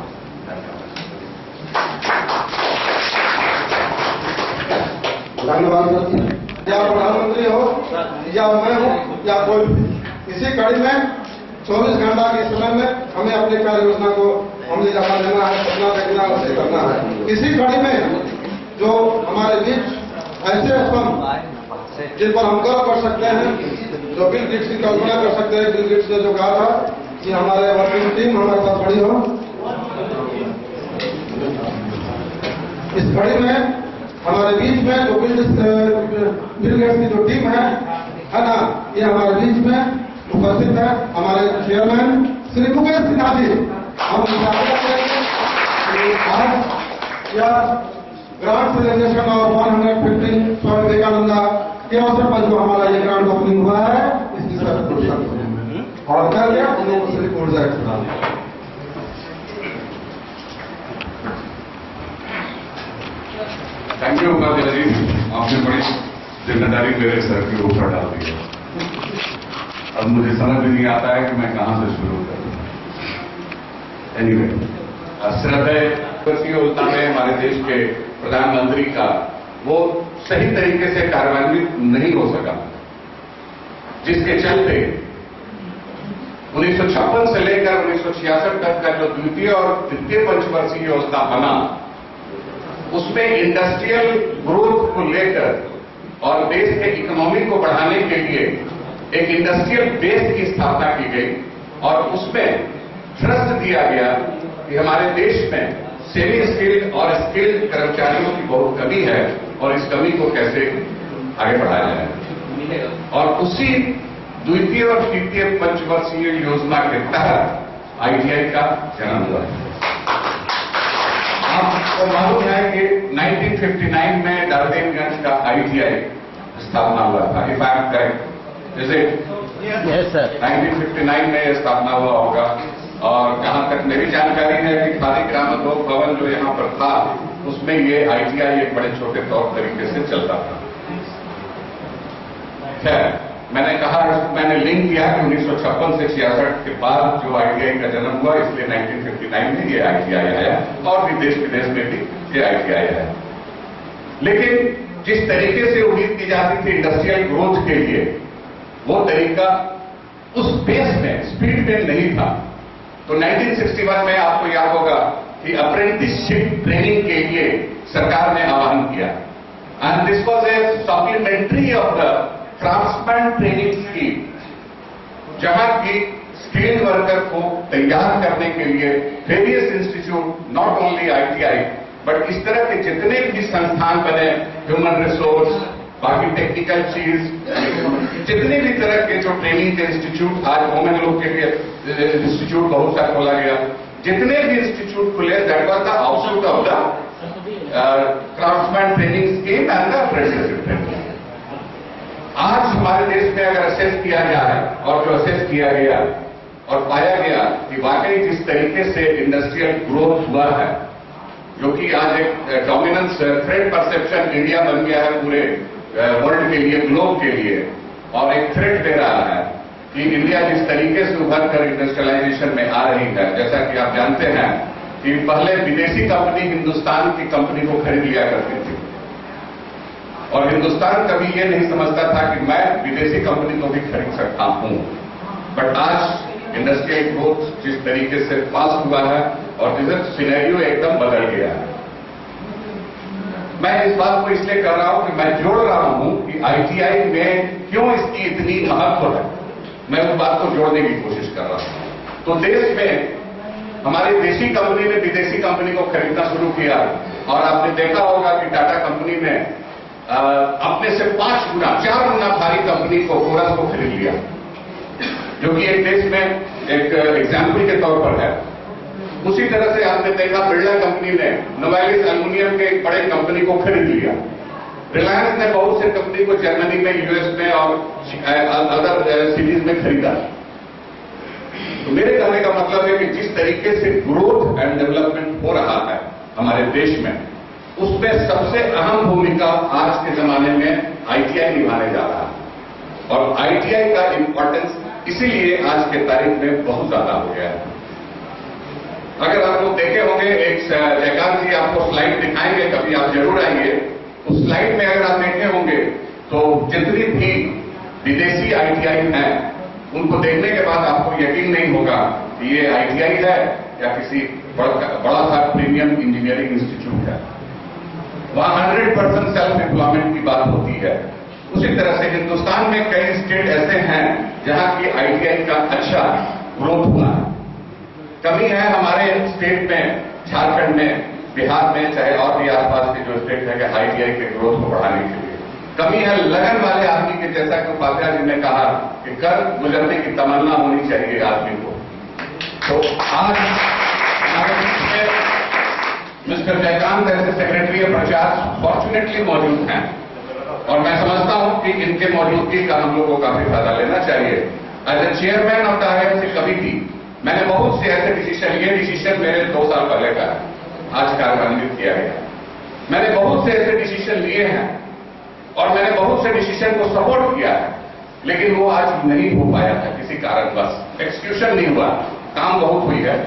धन्यवाद। या प्रधानमंत्री हो या मैं हूं या कोई इसी कड़ी में 24 घंटा के समय में हमें अपनी कार्य योजना को हमने जहाँ लेना है, अपना देखना उसे करना है। इसी कड़ी में जो हमारे बीच ऐसे स्तंभ जिन पर हम गर्व कर सकते हैं, जो बिल गेट्स की कल्पना कर सकते हैं। बिल गेट्स ने जो कहा था कि हमारे वर्किंग टीम हमारे साथ खड़ी हो, इस खड़ी में हमारे बीच में जो बिल गेट्स की जो टीम है ना, ये हमारे बीच में उपस्थित है। हमारे चेयरमैन श्री मुकेश सिन्हा जी, हम आज या ग्रांट सेलिब्रेशन और 115 स्वामी विवेकानंदा के अवसर पर जो हमारा ये ग्रांट ओपनिंग हुआ है इसकी सब और कर लिया उन लोगों से रिपोर्ट जाएगा। थैंक यू उपाध्याय जी, आपने बड़ी जिम्मेदारी मेरे सर के ऊपर डाल दी है। अब मुझे समझ भी नहीं आता है कि मैं कहां से शुरू करूं। एनीवे, श्रद्धेय योजना में हमारे देश के प्रधानमंत्री का वो सही तरीके से कार्यान्वित नहीं हो सका, जिसके चलते 1956 से लेकर 1966 तक का जो द्वितीय और तृतीय पंचवर्षीय योजना बना, उसमें इंडस्ट्रियल ग्रोथ को लेकर और देश के इकोनॉमी को बढ़ाने के लिए एक इंडस्ट्रियल बेस की स्थापना की गई और उसमें थ्रस्ट दिया गया कि हमारे देश में सेमी स्किल्ड और स्किल्ड कर्मचारियों की बहुत कमी है और इस कमी को कैसे आगे बढ़ाया जाए। और उसी द्वितीय और तृतीय पंचवर्षीय योजना के तहत ITI का जन्म हुआ है। आपको मालूम है कि 1959 में डाल्टनगंज का ITI स्थापना हुआ था। If I M correct, is it? Yes sir. 1959 में स्थापना हुआ होगा। और जहां तक मेरी जानकारी है कि खादी ग्रामोद्योग भवन जो यहां पर था, उसमें ये ITI एक बड़े छोटे तौर तरीके से चलता था। खैर, मैंने कहा, मैंने लिंक किया कि 1956 से 66 के बाद जो ITI का जन्म हुआ, इसलिए 1959 में ये ITI आया और भी देश विदेश में भी ये ITI आया। लेकिन जिस तरीके से उम्मीद की जाती थी इंडस्ट्रियल ग्रोथ के लिए, वो तरीका उस बेस में, स्पीड में नहीं था। तो 1961 में आपको याद होगा कि अप्रेंटिसशिप ट्रेनिंग के लिए सरकार ने आह्वान किया, and this was a supplementary of the craftsman training scheme, जहां की स्किल्ड वर्कर को तैयार करने के लिए various institute, not only ITI, but इस तरह के जितने भी संस्थान बने, ह्यूमन रिसोर्स, बाकी टेक्निकल चीज, जितने भी तरह के जो ट्रेनिंग के इंस्टीट्यूट, आज वुमेन लोग के लिए इंस्टीट्यूट बहुत सा खोला गया, जितने भी इंस्टीट्यूट खुले, that was the output of the craftsman training scheme and the apprenticeship training. आज हमारे देश में अगर असेस किया जाए, और जो असेस किया गया और पाया गया कि वाकई जिस तरीके से इंडस्ट्रियल ग्रोथ हुआ है, जो कि आज एक डोमिनेंस थ्रेट परसेप्शन इंडिया बन गया है पूरे वर्ल्ड के लिए, ग्लोब के लिए, और एक थ्रेट दे रहा है, कि इंडिया जिस तरीके से उभर कर इंडस्ट्रियलाइजेशन में आ रही है, जैसा कि आप जानते हैं कि पहले विदेशी कंपनी हिंदुस्तान की कंपनी को खरीद लिया करती थी और हिंदुस्तान कभी ये नहीं समझता था कि मैं विदेशी कंपनी को भी खरीद सकता हूं। बट आज इंडस्ट्रियल ग्रोथ जिस तरीके से पास हुआ है और बिजनेस सिनेरियो एकदम बदल गया है। मैं इस बात को इसलिए कर रहा हूं कि मैं जोड़ रहा हूं कि आईटीआई में क्यों इसकी इतनी महत्व है, मैं उस बात को जोड़ने की कोशिश कर रहा हूं। तो देश में हमारी देशी कंपनी ने विदेशी कंपनी को खरीदना शुरू किया और आपने देखा होगा कि टाटा कंपनी ने अपने से 5 गुना 4 गुना भारी कंपनी को कोरस को खरीद लिया, जो कि एक देश में एक एग्जाम्पल के तौर पर है। उसी तरह से आपने देखा बिरला कंपनी ने नोवेलिस एल्युमिनियम के एक बड़े कंपनी को खरीद लिया। रिलायंस ने बहुत से कंपनी को जर्मनी में, यूएस में और अदर सिटीज में खरीदा। तो मेरे कहने का मतलब है कि जिस तरीके से ग्रोथ एंड डेवलपमेंट हो रहा है हमारे देश में, उसमें सबसे अहम भूमिका आज के जमाने में आईटीआई निभाने जा रहा है और आईटीआई का इंपॉर्टेंस इसीलिए आज के तारीख में बहुत ज्यादा हो गया है। अगर आप लोग देखे होंगे, एक जयकांत जी आपको स्लाइड दिखाएंगे, कभी आप जरूर आइए। उस स्लाइड में अगर आप देखे होंगे तो जितनी भी विदेशी आईटीआई हैं, उनको देखने के बाद आपको यकीन नहीं होगा कि ये आईटीआई है या किसी बड़ा सा प्रीमियम इंजीनियरिंग इंस्टीट्यूट है। वहां 100% सेल्फ एम्प्लॉयमेंट की बात होती है। उसी तरह से हिंदुस्तान में कई स्टेट ऐसे हैं जहां की आईटीआई का अच्छा ग्रोथ हुआ है। कमी है हमारे स्टेट में, झारखंड में, बिहार में, चाहे और भी आसपास के जो स्टेट है कि आईटीआई के ग्रोथ को बढ़ाने के लिए कमी है लगन वाले आदमी के, जैसा कि उपाध्याय जी ने कहा कि कर गुजरने की तमन्ना होनी चाहिए आदमी को। तो आज मिस्टर जयकांत ऐसे सेक्रेटरी ऑफ प्रचार फॉर्चुनेटली मौजूद हैं और मैं समझता हूं कि इनके मौजूदगी का हम लोगों को काफी फायदा लेना चाहिए। As a chairman of the IIMC committee मैंने बहुत से ऐसे डिसीजन, ये डिसीजन मेरे 2 साल पहले का आज कार्यान्वित किया गया। मैंने बहुत से ऐसे डिसीजन लिए हैं और मैंने बहुत से डिसीजन को सपोर्ट किया है, लेकिन वो आज नहीं हो पाया था किसी कारणवश, एक्सक्यूशन नहीं हुआ। काम बहुत हुई है,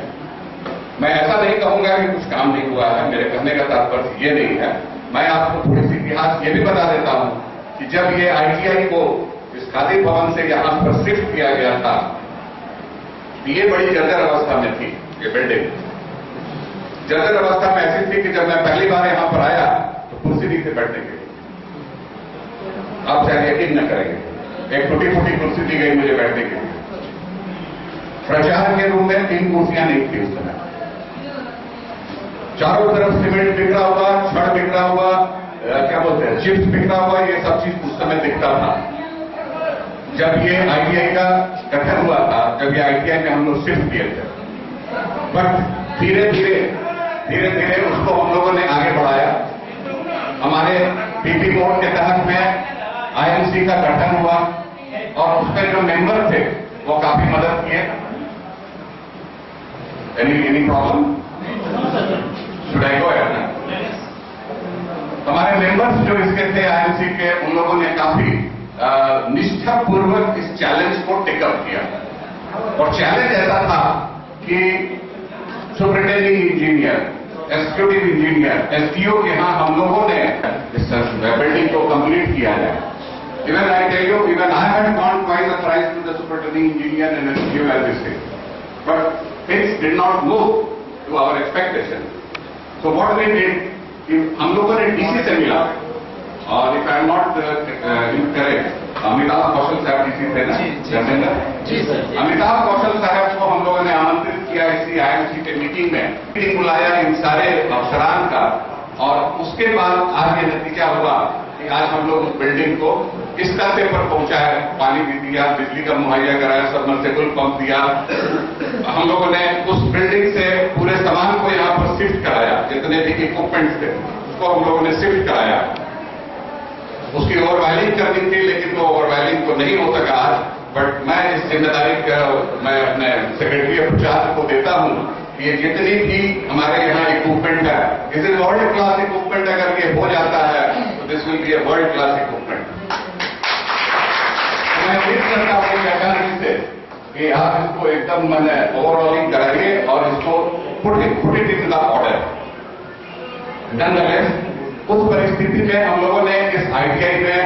मैं ऐसा नहीं कहूंगा कि कुछ काम नहीं हुआ है, मेरे कहने का तात्पर्य ये नहीं है। मैं आपको थोड़ी सी इतिहास ये भी बता देता हूं कि जब ये आईटीआई को इस खादी भवन से यहां पर शिफ्ट किया गया था, ये बड़ी जर्जर अवस्था में थी। ये बिल्डिंग जर्जर अवस्था में ऐसी थी कि जब मैं पहली बार यहां पर आया तो कुर्सी नहीं थी बैठने के लिए। आप शायद यकीन न करेंगे, एक टूटी फूटी कुर्सी दी गई मुझे बैठने के लिए। प्रचार के रूम में 3 कुर्सियां नहीं थी उस समय। चारों तरफ सीमेंट बिखरा हुआ, छड़ बिखरा हुआ, क्या बोलते हैं, चिप्स बिखरा हुआ, ये सब चीज उस समय दिखता था जब ये आईटीआई का गठन हुआ था, जब ये आईटीआई में हम लोग शिफ्ट किए थे। बट धीरे धीरे उसको हम लोगों ने आगे बढ़ाया। हमारे पीपी बोर्ड के तहत में आईएमसी का गठन हुआ और उसमें जो मेंबर थे वो काफी मदद किए। Any problem? Should I go ahead? हमारे मेंबर्स जो इसके थे आईएमसी के, उन लोगों ने काफी निष्ठापूर्वक इस चैलेंज को टेकअप किया और चैलेंज ऐसा था कि superintending engineer, executive engineer, SDO के यहां हम लोगों ने इस बिल्डिंग को कंप्लीट किया जाए। Even I tell you, even I had gone twice or thrice to the superintending engineer and SDO as this thing, but things did not move to our expectation. So what we did, कि हम लोगों ने DC से मिला और if I am not incorrect, Amitabh Kaushal साहब DC थे ना, धर्मेंद्र, अमिताभ कौशल साहब को हम लोगों ने आमंत्रित किया इसी आईएमसी के मीटिंग में। मीटिंग बुलाया इन सारे अफसरान का और उसके बाद आज ये नतीजा हुआ कि आज हम लोग उस बिल्डिंग को इस तरह पर पहुंचाया, पानी भी दिया, बिजली का मुहैया कराया, सबमर्सिबल पंप दिया। हम लोगों ने उस बिल्डिंग से पूरे सामान को यहां पर शिफ्ट कराया, जितने भी इक्विपमेंट्स थे उसको हम लोगों ने शिफ्ट कराया। उसकी ओवरवायलिंग करनी थी, लेकिन वो ओवरवायलिंग तो नहीं हो सका आज। बट मैं इस जिम्मेदारी का मैं अपने सेक्रेटरी ऑफ प्रचार को देता हूं कि ये जितनी भी हमारे यहाँ इक्विपमेंट है, इस वर्ल्ड क्लास इक्विपमेंट अगर ये हो जाता है तो this will be a world class equipment. मैं उम्मीद करता हूं कि से कि आप इसको एकदम मैंने ओवरऑलिंग कराइए और इसको put it in the order. Nonetheless उस परिस्थिति में हम लोगों ने इस ITI में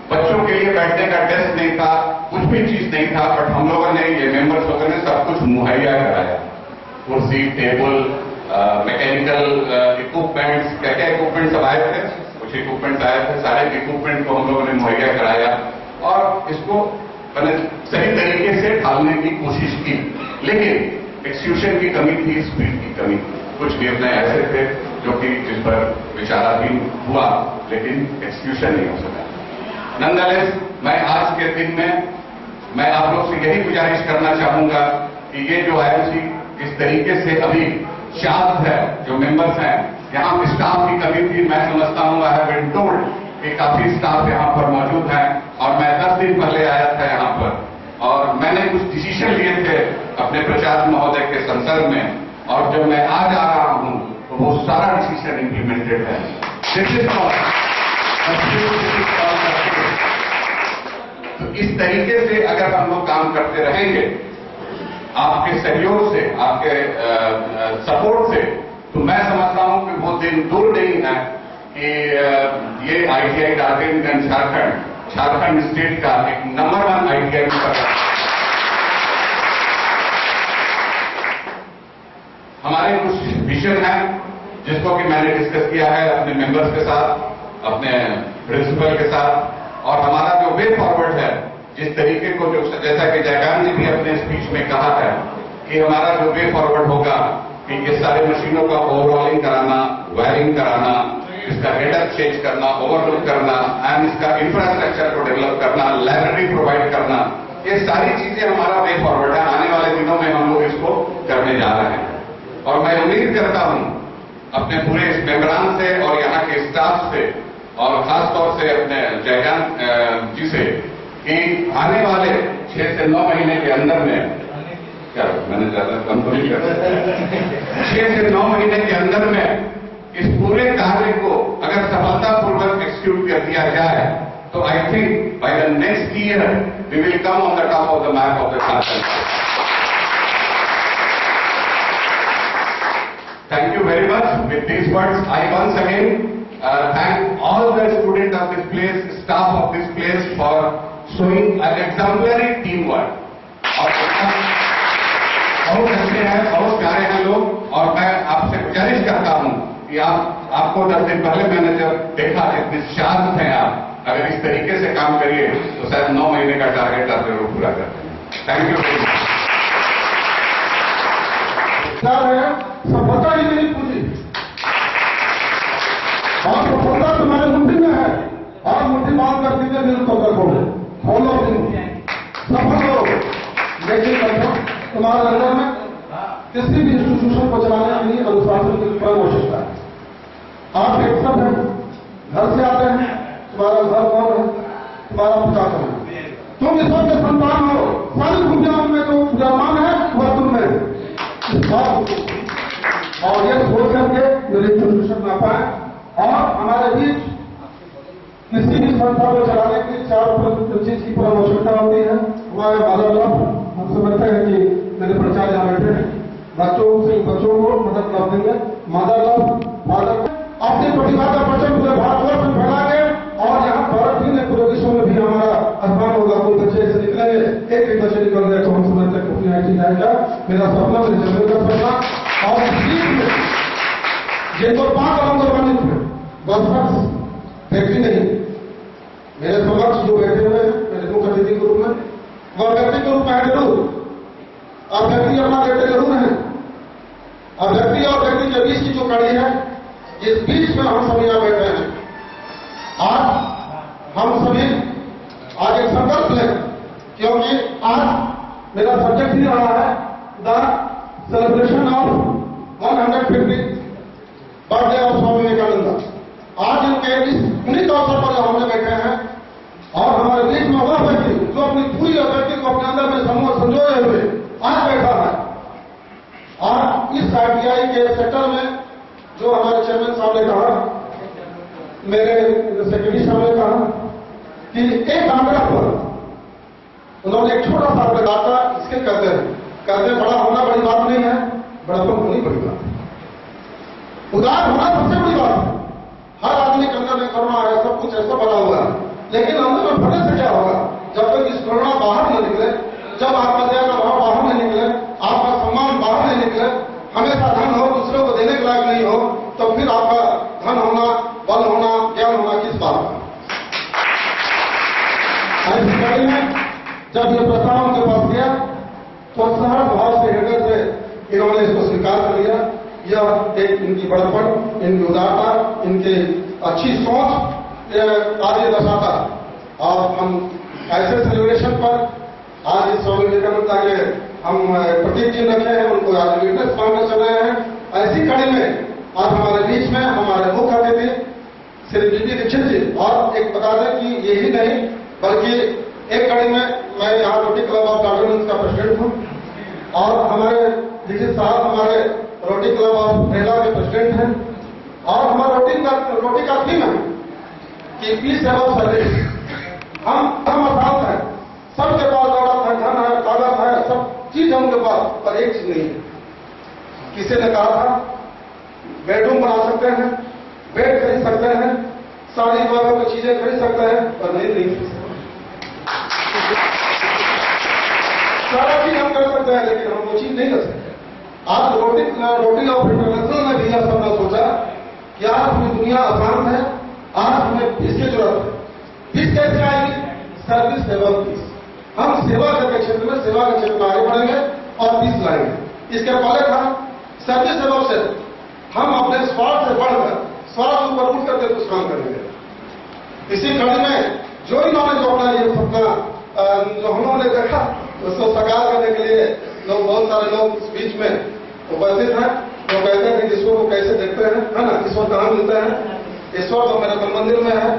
बच्चों के लिए बैठने का डेस्क नहीं था, कुछ भी चीज नहीं था, बट हम लोगों ने, ये मेंबर्स लोगों ने सब कुछ मुहैया कराया। कुर्सी, टेबल, मैकेनिकल इक्विपमेंट्स, क्या क्या इक्विपमेंट सब आए थे, कुछ इक्विपमेंट आए थे, सारे इक्विपमेंट को हम लोगों ने मुहैया कराया और इसको मैंने सही तरीके से ढालने की कोशिश की। लेकिन एक्सक्यूशन की कमी थी, स्पीड की कमी थी। कुछ निर्णय ऐसे थे जो कि जिस पर विचाराधीन हुआ, लेकिन एक्सक्यूशन नहीं हो सका। नॉनदलेस मैं आज के दिन में मैं आप लोग से यही गुजारिश करना चाहूंगा कि ये जो IMC इस तरीके से अभी शांत है, जो मेंबर्स हैं, यहाँ स्टाफ की कमी थी, मैं समझता हूँ आई हैव बीन टोल्ड कि काफी स्टाफ यहाँ पर मौजूद है और मैं 10 दिन पहले आया था यहाँ पर और मैंने कुछ डिसीजन लिए थे अपने प्रचार महोदय के संसद में, और जब मैं आज आ रहा हूँ तो वो सारा डिसीजन इंप्लीमेंटेड है। दिस इज तो इस तरीके से अगर हम लोग काम करते रहेंगे, आपके सहयोग से, आपके सपोर्ट से, तो मैं समझता हूं कि वो दिन दूर नहीं है कि ये ITI डाल्टनगंज झारखंड स्टेट का एक नंबर 1 ITI होगा। हमारे कुछ विजन है जिसको कि मैंने डिस्कस किया है अपने मेंबर्स के साथ, अपने प्रिंसिपल के साथ, और हमारा जो वे फॉरवर्ड है, जिस तरीके को, जो जैसा कि जयकांत जी भी अपने स्पीच में कहा है कि हमारा जो वे फॉरवर्ड होगा कि ये सारे मशीनों का ओवरऑलिंग कराना, वायरिंग कराना, इसका हेडअप चेंज करना, ओवरलुक करना एंड इसका इंफ्रास्ट्रक्चर को डेवलप करना, लाइब्रेरी प्रोवाइड करना, ये सारी चीजें हमारा वे फॉरवर्ड है। आने वाले दिनों में हम लोग इसको करने जा रहे हैं और मैं उम्मीद करता हूं अपने पूरे इस मेंबरान से और यहाँ के स्टाफ से और खासतौर से अपने जयकांत जी से कि आने वाले 6 से 9 महीने के अंदर में, क्या मैंने ज्यादा कम तो नहीं कर 6 से 9 महीने के अंदर में इस पूरे कार्य को अगर सफलतापूर्वक एक्सिक्यूट कर दिया जाए तो I think by the next year we will come on the top of the map of the Jharkhand. Thank you very much. With these words, I once again thank all the students of this place, staff of this place for showing an exemplary teamwork. और बहुत अच्छे हैं, बहुत प्यारे हैं लोग, और मैं आपसे गुजारिश करता हूं कि आपको 10 दिन पहले मैंने जब देखा इतने शांत हैं आप, अगर इस तरीके से काम करिए तो शायद 9 महीने का टारगेट आप जरूर पूरा करते हैं। Thank you very much. सफलता ही नहीं पूरी, और सफलता तुम्हारे मुट्ठी में है, और मुट्ठी बांध कर कितने दिन तो रखोगे, फॉलो सफल हो। लेकिन तुम्हारे अंदर में किसी भी इंस्टीट्यूशन को चलाने के लिए अनुशासन की स्वयं आवश्यकता है। आप एक सब है, घर से आते हैं, तुम्हारा घर कौन है, तुम्हारा पिता कौन है, तुम इस सबके संतान हो, सारी दुनिया में जो विद्यमान है वह तुम में, और ये सोच करके मेरे इंस्टीट्यूशन में पाए। और हमारे बीच किसी भी संस्था को चलाने के लिए 4 चीज की पूरा आवश्यकता होती है। हमारे माता लाभ, हम समझते हैं कि मेरे प्रचार यहाँ बैठे हैं, बच्चों को मदद कर देंगे। माता लाभ फादर अपनी प्रतिभा का प्रचंड पूरे भारतवर्ष में फैला के, और यहाँ भारत ही नहीं पूरे विश्व में भी हमारा अभिमान होगा। कोई बच्चे ऐसे निकलेंगे, एक बच्चे निकल गए तो हम समझते हैं अपनी IT जाएगा। मेरा सपना, मेरे जमीन का सपना, और ये तो 5 अलग निर्माणित है, बस फैक्ट्री नहीं। मेरे समक्ष जो बैठे हुए हैं मेरे मुख्य अतिथि के रूप में, वह व्यक्ति के रूप में है जरूर, और व्यक्ति अपना बेटे जरूर है, और व्यक्ति और व्यक्ति के बीच की जो कड़ी है, इस बीच में हम सभी यहाँ बैठे हैं। आज हम सभी आज एक संकल्प लें, क्योंकि आज मेरा सब्जेक्ट ही रहा है the celebration of 150 birthday of Swami Vivekananda. आज इनके इस पुनीत अवसर पर हमने बैठे हैं, और हमारे बीच में वह व्यक्ति जो अपनी पूरी व्यक्ति को अपने अंदर में संजोए हुए आज बैठा है। और इस ITI के सेक्टर में जो हमारे चेयरमैन साहब ने कहा, मेरे सेक्रेटरी साहब ने कहा कि एक आंकड़ा पर उन्होंने एक छोटा सा आंकड़ा कहते हैं बड़ा होना बड़ी बात नहीं है, बड़प्पन होनी बड़ी बात है, उदार होना सबसे बड़ी बात है। हर आदमी के अंदर में करुणा है, सब कुछ ऐसा बना हुआ है, लेकिन अंदर में भरने से क्या होगा? जब तक इस करुणा बाहर न निकले, जब आपका दया का भाव बाहर नहीं निकले, आपका सम्मान बाहर नहीं निकले, हमेशा धन हो दूसरों को देने के लायक नहीं हो, तो फिर आपका धन होना, बल होना, ज्ञान होना किस बात का? ऐसी कड़ी में जब ये प्रस्ताव उनके पास गया तो सहज भाव से हृदय से इन्होंने इसको स्वीकार कर लिया। यह एक इनकी बड़प्पन, इनकी उदारता, इनकी अच्छी सोच आदि दर्शाता। और हम ऐसे सेलिब्रेशन पर आज इस स्वामी विवेकानंद के हम प्रतीक चिन्ह रखे हैं, उनको आज विटनेस मानकर चल रहे हैं। ऐसी कड़ी में आज हमारे बीच में हमारे मुख्य अतिथि श्री बीपी दीक्षित जी, और एक बता दें कि यही नहीं बल्कि एक कड़ी में मैं यहाँ रोटी क्लब ऑफ गार्डन का प्रेसिडेंट हूँ, और हमारे दीक्षित साहब हमारे रोटी क्लब ऑफ रेला के प्रेसिडेंट हैं, और हमारा रोटी का थीम है कि पीस एवं सर्विस। हम अर्थात है, सबके पास दौलत है, धन है, ताकत है, सब चीज है उनके पास, पर एक चीज नहीं है। किसी ने कहा था बेडरूम बना सकते हैं, बेड खरीद सकते हैं, सारी वगैरह की चीजें खरीद सकते हैं, पर नहीं खरीद सकते। सारा चीज हम कर सकते हैं, लेकिन हम वो चीज नहीं कर सकते। आज रोटी ऑफ इंटरनेशनल में भी यह सबने सोचा कि आज पूरी दुनिया अशांत है, आज हमें पीस की जरूरत है। पीस कैसे आएगी? सर्विस सेवा पीस। हम सेवा के क्षेत्र में, सेवा के क्षेत्र में आगे बढ़ेंगे और पीस लाएंगे। इसके पहले था सर्विस सेवा से हम अपने स्वार्थ से बढ़कर, स्वार्थ ऊपर उठ करके कुछ काम करेंगे। इसी कड़ी में जो इन्होंने जो अपना ये सपना जो हमने देखा उसको साकार करने के लिए लोग, बहुत सारे लोग इस बीच में उपस्थित हैं। वो कहते हैं कि ईश्वर को कैसे देखते हैं, है ना? ईश्वर कहाँ मिलते हैं? ईश्वर तो मेरे मन मंदिर में है,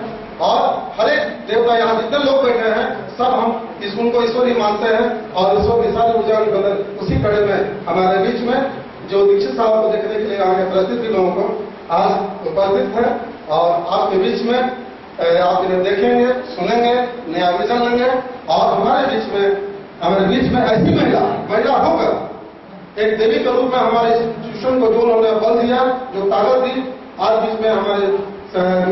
और हर एक देवता यहाँ जितने लोग बैठे हैं सब हम उनको ईश्वर ही मानते हैं, और ईश्वर की सारी ऊर्जा की बदल उसी कड़े में हमारे बीच में जो दीक्षित साहब को देखने के लिए आगे उपस्थित भी लोगों को आज उपस्थित है, और आपके बीच में आप इन्हें देखेंगे, सुनेंगे, नया विजन लेंगे, और हमारे बीच में ऐसी महिला होकर एक देवी के रूप में हमारे इंस्टीट्यूशन को जो उन्होंने बल दिया, जो ताकत दी, आज बीच में हमारे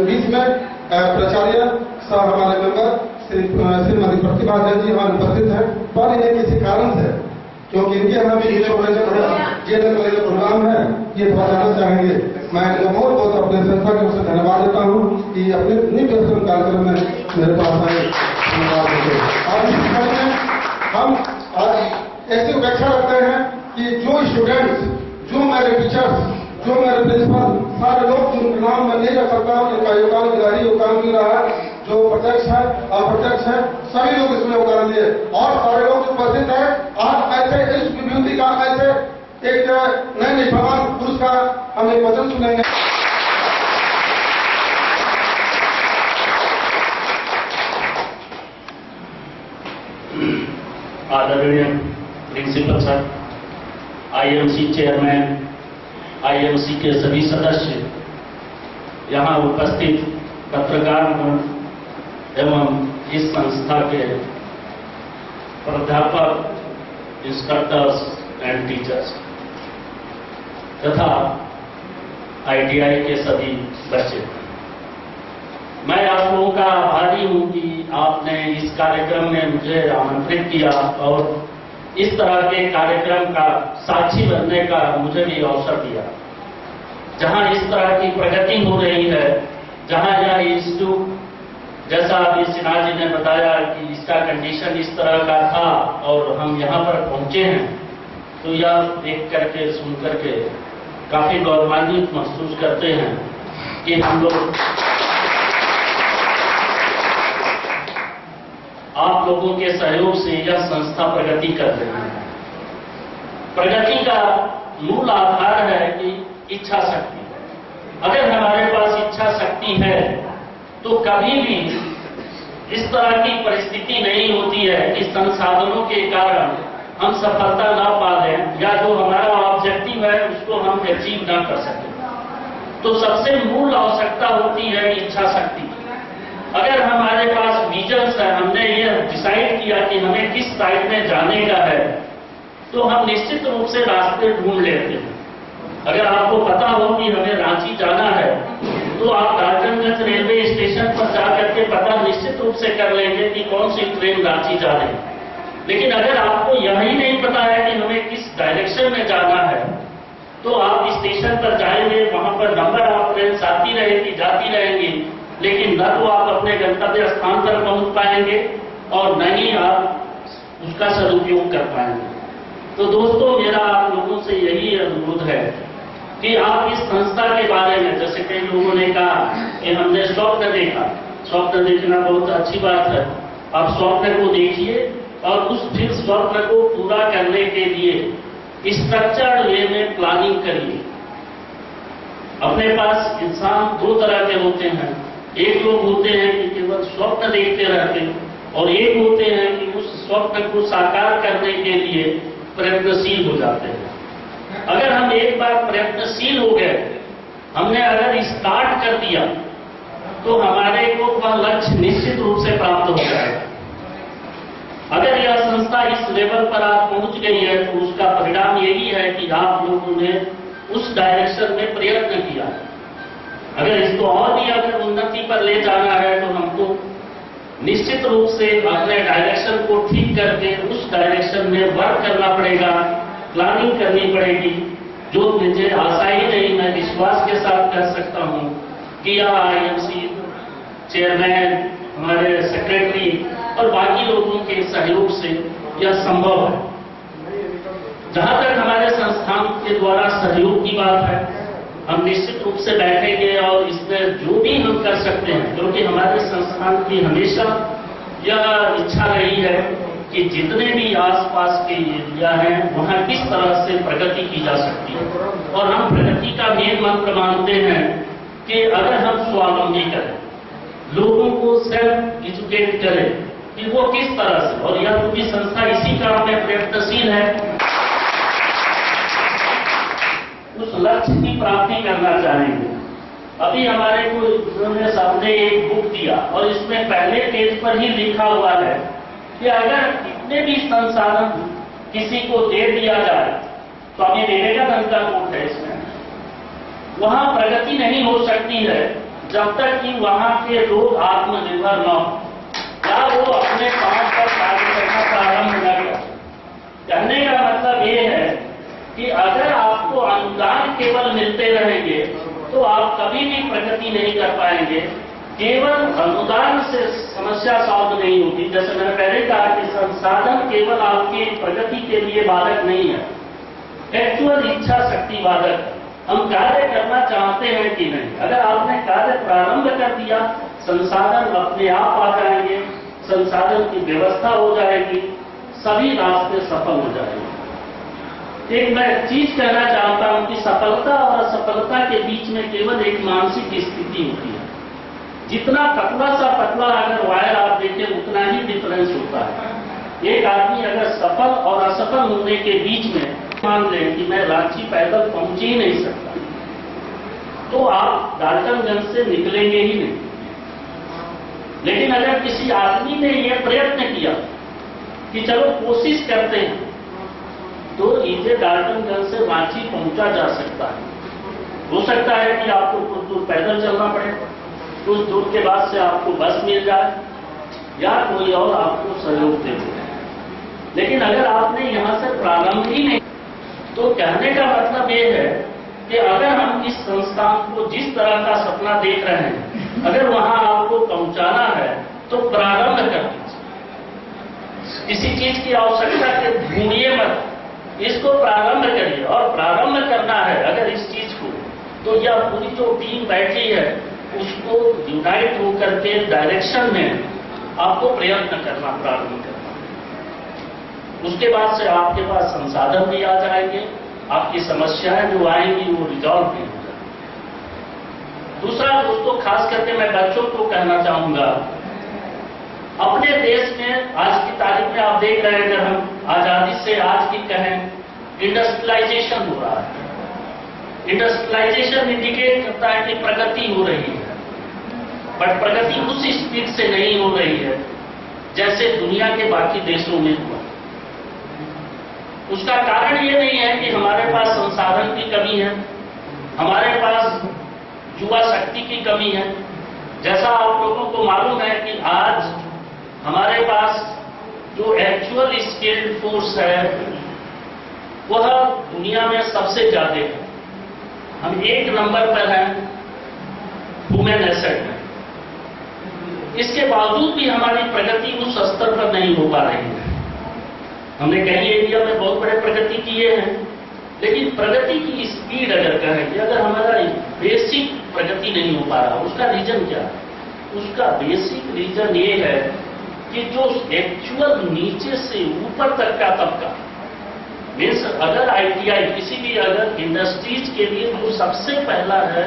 बीच में प्राचार्य सब हमारे मेंबर श्रीमती प्रतिभा जैन जी हमारे उपस्थित हैं। पर इन्हें किसी कारण से, क्योंकि इनके यहाँ भी ये प्रोग्राम है, ये थोड़ा जाना चाहेंगे। मैं इनको बहुत बहुत अपने संस्था की ओर से धन्यवाद देता हूँ कि अपने निःप्रसन्न कार्यक्रम में मेरे पास आए, धन्यवाद देते हैं। और इस कड़ी में हम आज ऐसी अपेक्षा रखते हैं कि जो स्टूडेंट्स, जो मेरे टीचर्स, जो मेरे प्रिंसिपल, सारे लोग जिनके नाम मैं नहीं रख सकता, जिनका योगदान विधायी योगदान मिल रहा है, जो प्रत्यक्ष है अप्रत्यक्ष है, सभी लोग इसमें योगदान दिए, और सारे लोग उपस्थित हैं। आज ऐसे इस विभूति का, ऐसे एक नए निष्ठावान पुरुष का हम एक वचन सुनेंगे। आदरणीय principal sir, IMC chairman, IMC के सभी सदस्य, यहाँ उपस्थित पत्रकार एवं इस संस्था के प्राध्यापक, इंस्ट्रक्टर्स एंड टीचर्स तथा आईटीआई के सभी बच्चे, मैं आप लोगों का आभारी हूं कि आपने इस कार्यक्रम में मुझे आमंत्रित किया और इस तरह के कार्यक्रम का साक्षी बनने का मुझे भी अवसर दिया। जहां इस तरह की प्रगति हो रही है, जहां यह इंस्टीट्यूट, जैसा अभी सिन्हा जी ने बताया कि इसका कंडीशन इस तरह का था और हम यहाँ पर पहुंचे हैं, तो यह देख करके, सुन करके काफी गौरवान्वित महसूस करते हैं कि हम लोग आप लोगों के सहयोग से यह संस्था प्रगति कर रही है। प्रगति का मूल आधार है कि इच्छा शक्ति। अगर हमारे पास इच्छा शक्ति है तो कभी भी इस तरह की परिस्थिति नहीं होती है कि संसाधनों के कारण हम सफलता ना पा लें या जो हमारा ऑब्जेक्टिव है उसको हम अचीव ना कर सकें। तो सबसे मूल आवश्यकता होती है इच्छा शक्ति। अगर हमारे पास विजन है, हमने ये डिसाइड किया कि हमें किस साइड में जाने का है, तो हम निश्चित रूप से रास्ते ढूंढ लेते हैं। अगर आपको पता हो कि हमें रांची जाना है तो आप डाल्टनगंज रेलवे स्टेशन पर जाकर के पता निश्चित रूप से कर लेंगे कि कौन सी ट्रेन रांची जा रही है। लेकिन अगर आपको यह ही नहीं पता है कि हमें किस डायरेक्शन में जाना है तो आप स्टेशन पर जाएंगे, वहां पर नंबर आप ट्रेन आती रहेगी जाती रहेंगी, लेकिन न तो आप अपने गंतव्य स्थान पर पहुंच पाएंगे और न ही आप उसका सदुपयोग कर पाएंगे। तो दोस्तों, मेरा आप लोगों से यही अनुरोध है कि आप इस संस्था के बारे में, जैसे कई लोगों ने कहा कि हमने स्वप्न देखा, स्वप्न देखना बहुत अच्छी बात है। आप स्वप्न को देखिए और उस फिर स्वप्न को पूरा करने के लिए स्ट्रक्चर्ड वे में प्लानिंग करिए। अपने पास इंसान दो तरह के होते हैं, एक लोग होते हैं कि केवल स्वप्न देखते रहते हैं और एक होते हैं कि उस स्वप्न को साकार करने के लिए प्रयत्नशील हो जाते हैं। अगर हम एक बार प्रयत्नशील हो गए, हमने अगर स्टार्ट कर दिया तो हमारे को वह लक्ष्य निश्चित रूप से प्राप्त हो जाएगा। अगर यह संस्था इस लेवल पर आप पहुंच गई है तो उसका परिणाम यही है कि आप लोगों ने उस डायरेक्शन में प्रयत्न किया। अगर इसको और भी अगर उन्नति पर ले जाना है तो हमको निश्चित रूप से अपने डायरेक्शन को ठीक करके उस डायरेक्शन में वर्क करना पड़ेगा, प्लानिंग करनी पड़ेगी, जो मुझे आशा ही नहीं, मैं विश्वास के साथ कर सकता हूं कि यह आईएमसी चेयरमैन, हमारे सेक्रेटरी और बाकी लोगों के सहयोग से यह संभव है। जहां तक हमारे संस्थान के द्वारा सहयोग की बात है, हम निश्चित रूप से बैठेंगे और इसमें जो भी हम कर सकते हैं, क्योंकि हमारे संस्थान की हमेशा यह इच्छा रही है कि जितने भी आसपास के एरिया हैं वहां किस तरह से प्रगति की जा सकती है। और हम प्रगति का मेन मंत्र मानते हैं कि अगर हम स्वावलंबी करें, लोगों को सेल्फ एजुकेट करें कि वो किस तरह से, और यह पूरी संस्था इसी काम में प्रयत्नशील है, उस लक्ष्य की प्राप्ति करना चाहेंगे। अभी हमारे को उन्होंने सामने एक बुक दिया और इसमें पहले पेज पर ही लिखा हुआ है कि अगर कितने भी संसाधन किसी को दे दिया जाए, स्वामी विवेकानंद का कोट है इसमें, वहां प्रगति नहीं हो सकती है जब तक कि वहां के लोग आत्मनिर्भर न हो या वो अपने पांव पर कार्य करना प्रारंभ न करें। कहने का मतलब ये है कि अगर आपको अनुदान केवल मिलते रहेंगे तो आप कभी भी प्रगति नहीं कर पाएंगे। केवल अनुदान से समस्या सॉल्व नहीं होगी। जैसे मैंने पहले कहा कि संसाधन केवल आपकी प्रगति के लिए बाधक नहीं है, एक्चुअल इच्छा शक्ति बाधक है। हम कार्य करना चाहते हैं कि नहीं। अगर आपने कार्य प्रारंभ कर दिया, संसाधन अपने आप आ जाएंगे, संसाधन की व्यवस्था हो जाएगी, सभी रास्ते सफल हो जाएंगे। एक मैं चीज कहना चाहता हूं कि सफलता और असफलता के बीच में केवल एक मानसिक स्थिति होती है। जितना पतला सा पतला अगर वायर आप देखें उतना ही डिफरेंस होता है। एक आदमी अगर सफल और असफल होने के बीच में मान लें कि मैं रांची पैदल पहुंच ही नहीं सकता, तो आप डाल्टनगंज से निकलेंगे ही नहीं। लेकिन अगर किसी आदमी ने यह प्रयत्न किया कि चलो कोशिश करते हैं, तो इसे डाल्टनगंज से रांची पहुंचा जा सकता है। हो सकता है कि आपको कुछ दूर पैदल चलना पड़े, कुछ दूर के बाद से आपको बस मिल जाए या कोई और आपको सहयोग दे दे। लेकिन अगर आपने यहां से प्रारंभ ही नहीं, तो कहने का मतलब ये है कि अगर हम इस संस्थान को जिस तरह का सपना देख रहे हैं, अगर वहां आपको पहुंचाना है तो प्रारंभ कर दीजिए। किसी चीज की आवश्यकता के ढूंढिए मत, इसको प्रारंभ करिए। और प्रारंभ करना है अगर इस चीज को, तो यह पूरी जो टीम बैठी है उसको यूनाइट होकर के डायरेक्शन में आपको प्रयत्न करना प्रारंभ करना। उसके बाद से आपके पास संसाधन भी आ जाएंगे, आपकी समस्याएं जो आएंगी वो रिजॉल्व भी हो जाएंगी। दूसरा दोस्तों, खास करके मैं बच्चों को कहना चाहूंगा, अपने देश में आज की तारीख में आप देख रहे हैं, अगर हम आजादी से आज की कहें, इंडस्ट्रियलाइजेशन हो रहा है। इंडस्ट्रियलाइजेशन इंडिकेट करता है कि प्रगति हो रही है, बट प्रगति उस स्पीड से नहीं हो रही है जैसे दुनिया के बाकी देशों में हुआ। उसका कारण ये नहीं है कि हमारे पास संसाधन की कमी है, हमारे पास युवा शक्ति की कमी है। जैसा आप लोगों को मालूम है कि आज हमारे पास जो एक्चुअल स्किल्ड फोर्स है वह दुनिया में सबसे ज्यादा है। हम 1 नंबर पर हैं ह्यूमन एसेट में। इसके बावजूद भी हमारी प्रगति उस स्तर पर नहीं हो पा रही है। हमने कई एरिया में बहुत बड़े प्रगति किए हैं, लेकिन प्रगति की स्पीड अगर कहेंगे, अगर हमारा बेसिक प्रगति नहीं हो पा रहा, उसका रीजन क्या है? उसका बेसिक रीजन ये है कि जो एक्चुअल नीचे से ऊपर तक का तबका, मीन्स अगर आईटीआई किसी भी अगर इंडस्ट्रीज के लिए जो सबसे पहला है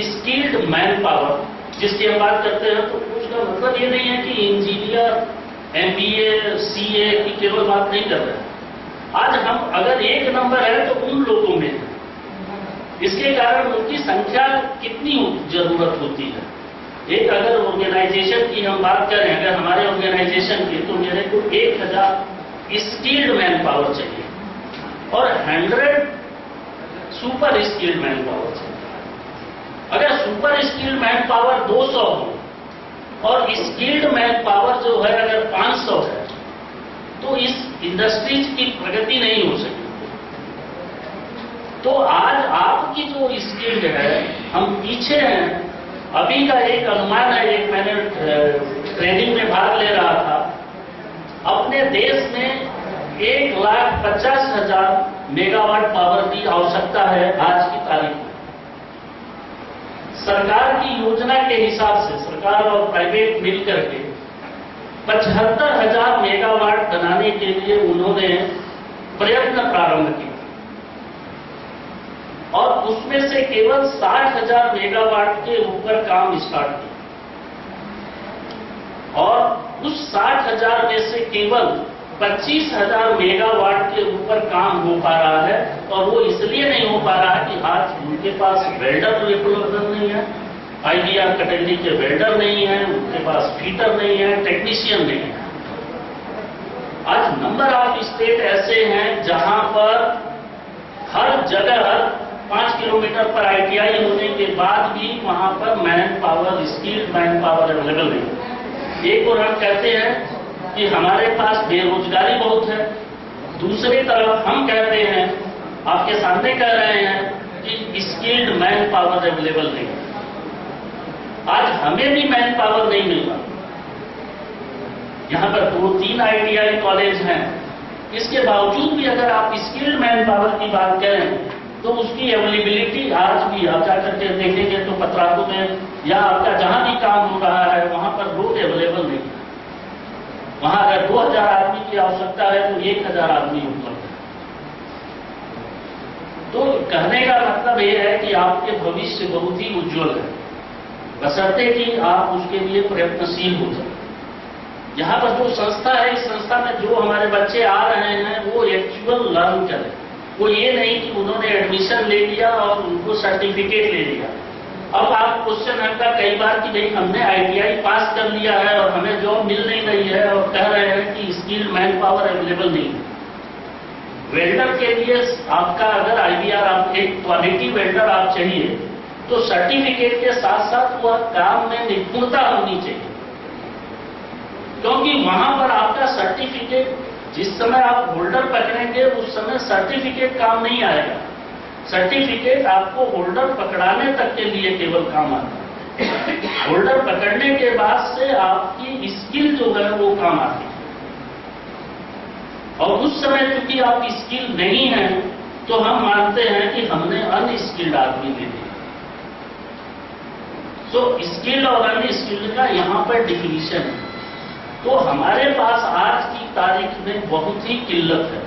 स्किल्ड मैन पावर जिसकी हम बात करते हैं, तो उसका मतलब ये नहीं है कि इंजीनियर, एमबीए, सीए की केवल बात नहीं कर रहे हैं। आज हम अगर 1 नंबर है तो उन लोगों में है। इसके कारण उनकी संख्या कितनी जरूरत होती है। एक अगर ऑर्गेनाइजेशन की हम बात करें, अगर हमारे ऑर्गेनाइजेशन की, तो मेरे को 1000 स्किल्ड मैन पावर चाहिए और 100 सुपर स्किल्ड मैन पावर चाहिए। अगर सुपर स्किल्ड मैन पावर 200 हो और स्किल्ड मैन पावर जो है अगर 500 है, तो इस इंडस्ट्रीज की प्रगति नहीं हो सकती। तो आज आपकी जो स्किल्ड है, हम पीछे हैं। अभी का एक अनुमान है, एक मैंने ट्रेनिंग में भाग ले रहा था, अपने देश में 1,50,000 मेगावाट पावर की आवश्यकता है आज की तारीख में। सरकार की योजना के हिसाब से सरकार और प्राइवेट मिलकर के 75,000 मेगावाट बनाने के लिए उन्होंने प्रयत्न प्रारंभ किया और उसमें से केवल 60,000 मेगावाट के ऊपर काम स्टार्ट किया और उस 60,000 में से केवल 25,000 मेगावाट के ऊपर काम हो पा रहा है। और वो इसलिए नहीं हो पा रहा कि आज उनके पास वेल्डर उपलब्ध नहीं है, आईडीआर कैटेगरी के वेल्डर नहीं है, उनके पास फीटर नहीं है, टेक्नीशियन नहीं है। आज नंबर ऑफ स्टेट ऐसे हैं जहां पर हर जगह 5 किलोमीटर पर आईटीआई होने के बाद भी वहां पर man power, skilled man power available नहीं है। एक और हम कहते हैं कि हमारे पास बेरोजगारी बहुत है, दूसरी तरफ हम कहते हैं, आपके सामने कह रहे हैं कि स्किल्ड मैन पावर अवेलेबल नहीं है। आज हमें भी मैन पावर नहीं मिल रहा। यहां पर 2-3 आईटीआई कॉलेज हैं, इसके बावजूद भी अगर आप स्किल्ड मैन पावर की बात करें तो उसकी अवेलेबिलिटी आज भी आप जाकर के देखेंगे तो पतरातू में या आपका जहां भी काम हो रहा है वहां पर लोग अवेलेबल नहीं है। वहां अगर 2000 आदमी की आवश्यकता है तो 1000 आदमी उपलब्ध है। तो कहने का मतलब यह है कि आपके भविष्य बहुत ही उज्जवल है, बशर्ते कि आप उसके लिए प्रयत्नशील हो जाए। यहाँ पर जो संस्था है, इस संस्था में जो हमारे बच्चे आ रहे हैं वो एक्चुअल लर्न करें। वो ये नहीं कि उन्होंने एडमिशन ले लिया और उनको सर्टिफिकेट ले लिया। अब आप क्वेश्चन आता कई बार कि भाई हमने आईटीआई पास कर लिया है और हमें जॉब मिल नहीं रही है और कह रहे हैं कि स्किल्ड मैन पावर अवेलेबल नहीं है। वेल्डर के लिए आपका अगर आईडीआर, आप एक क्वालिटी वेल्डर आप चाहिए तो सर्टिफिकेट के साथ साथ वह काम में निपुणता होनी चाहिए, क्योंकि वहां पर आपका सर्टिफिकेट जिस समय आप होल्डर पकड़ेंगे उस समय सर्टिफिकेट काम नहीं आएगा। सर्टिफिकेट आपको होल्डर पकड़ाने तक के लिए केवल काम आता है। होल्डर पकड़ने के बाद से आपकी स्किल जो है वो काम आती है, और उस समय क्योंकि आपकी स्किल नहीं है तो हम मानते हैं कि हमने अनस्किल्ड आदमी ले लिया। सो स्किल्ड और अनस्किल्ड का यहाँ पर डिफिनीशन है। तो हमारे पास आज की तारीख में बहुत ही किल्लत है।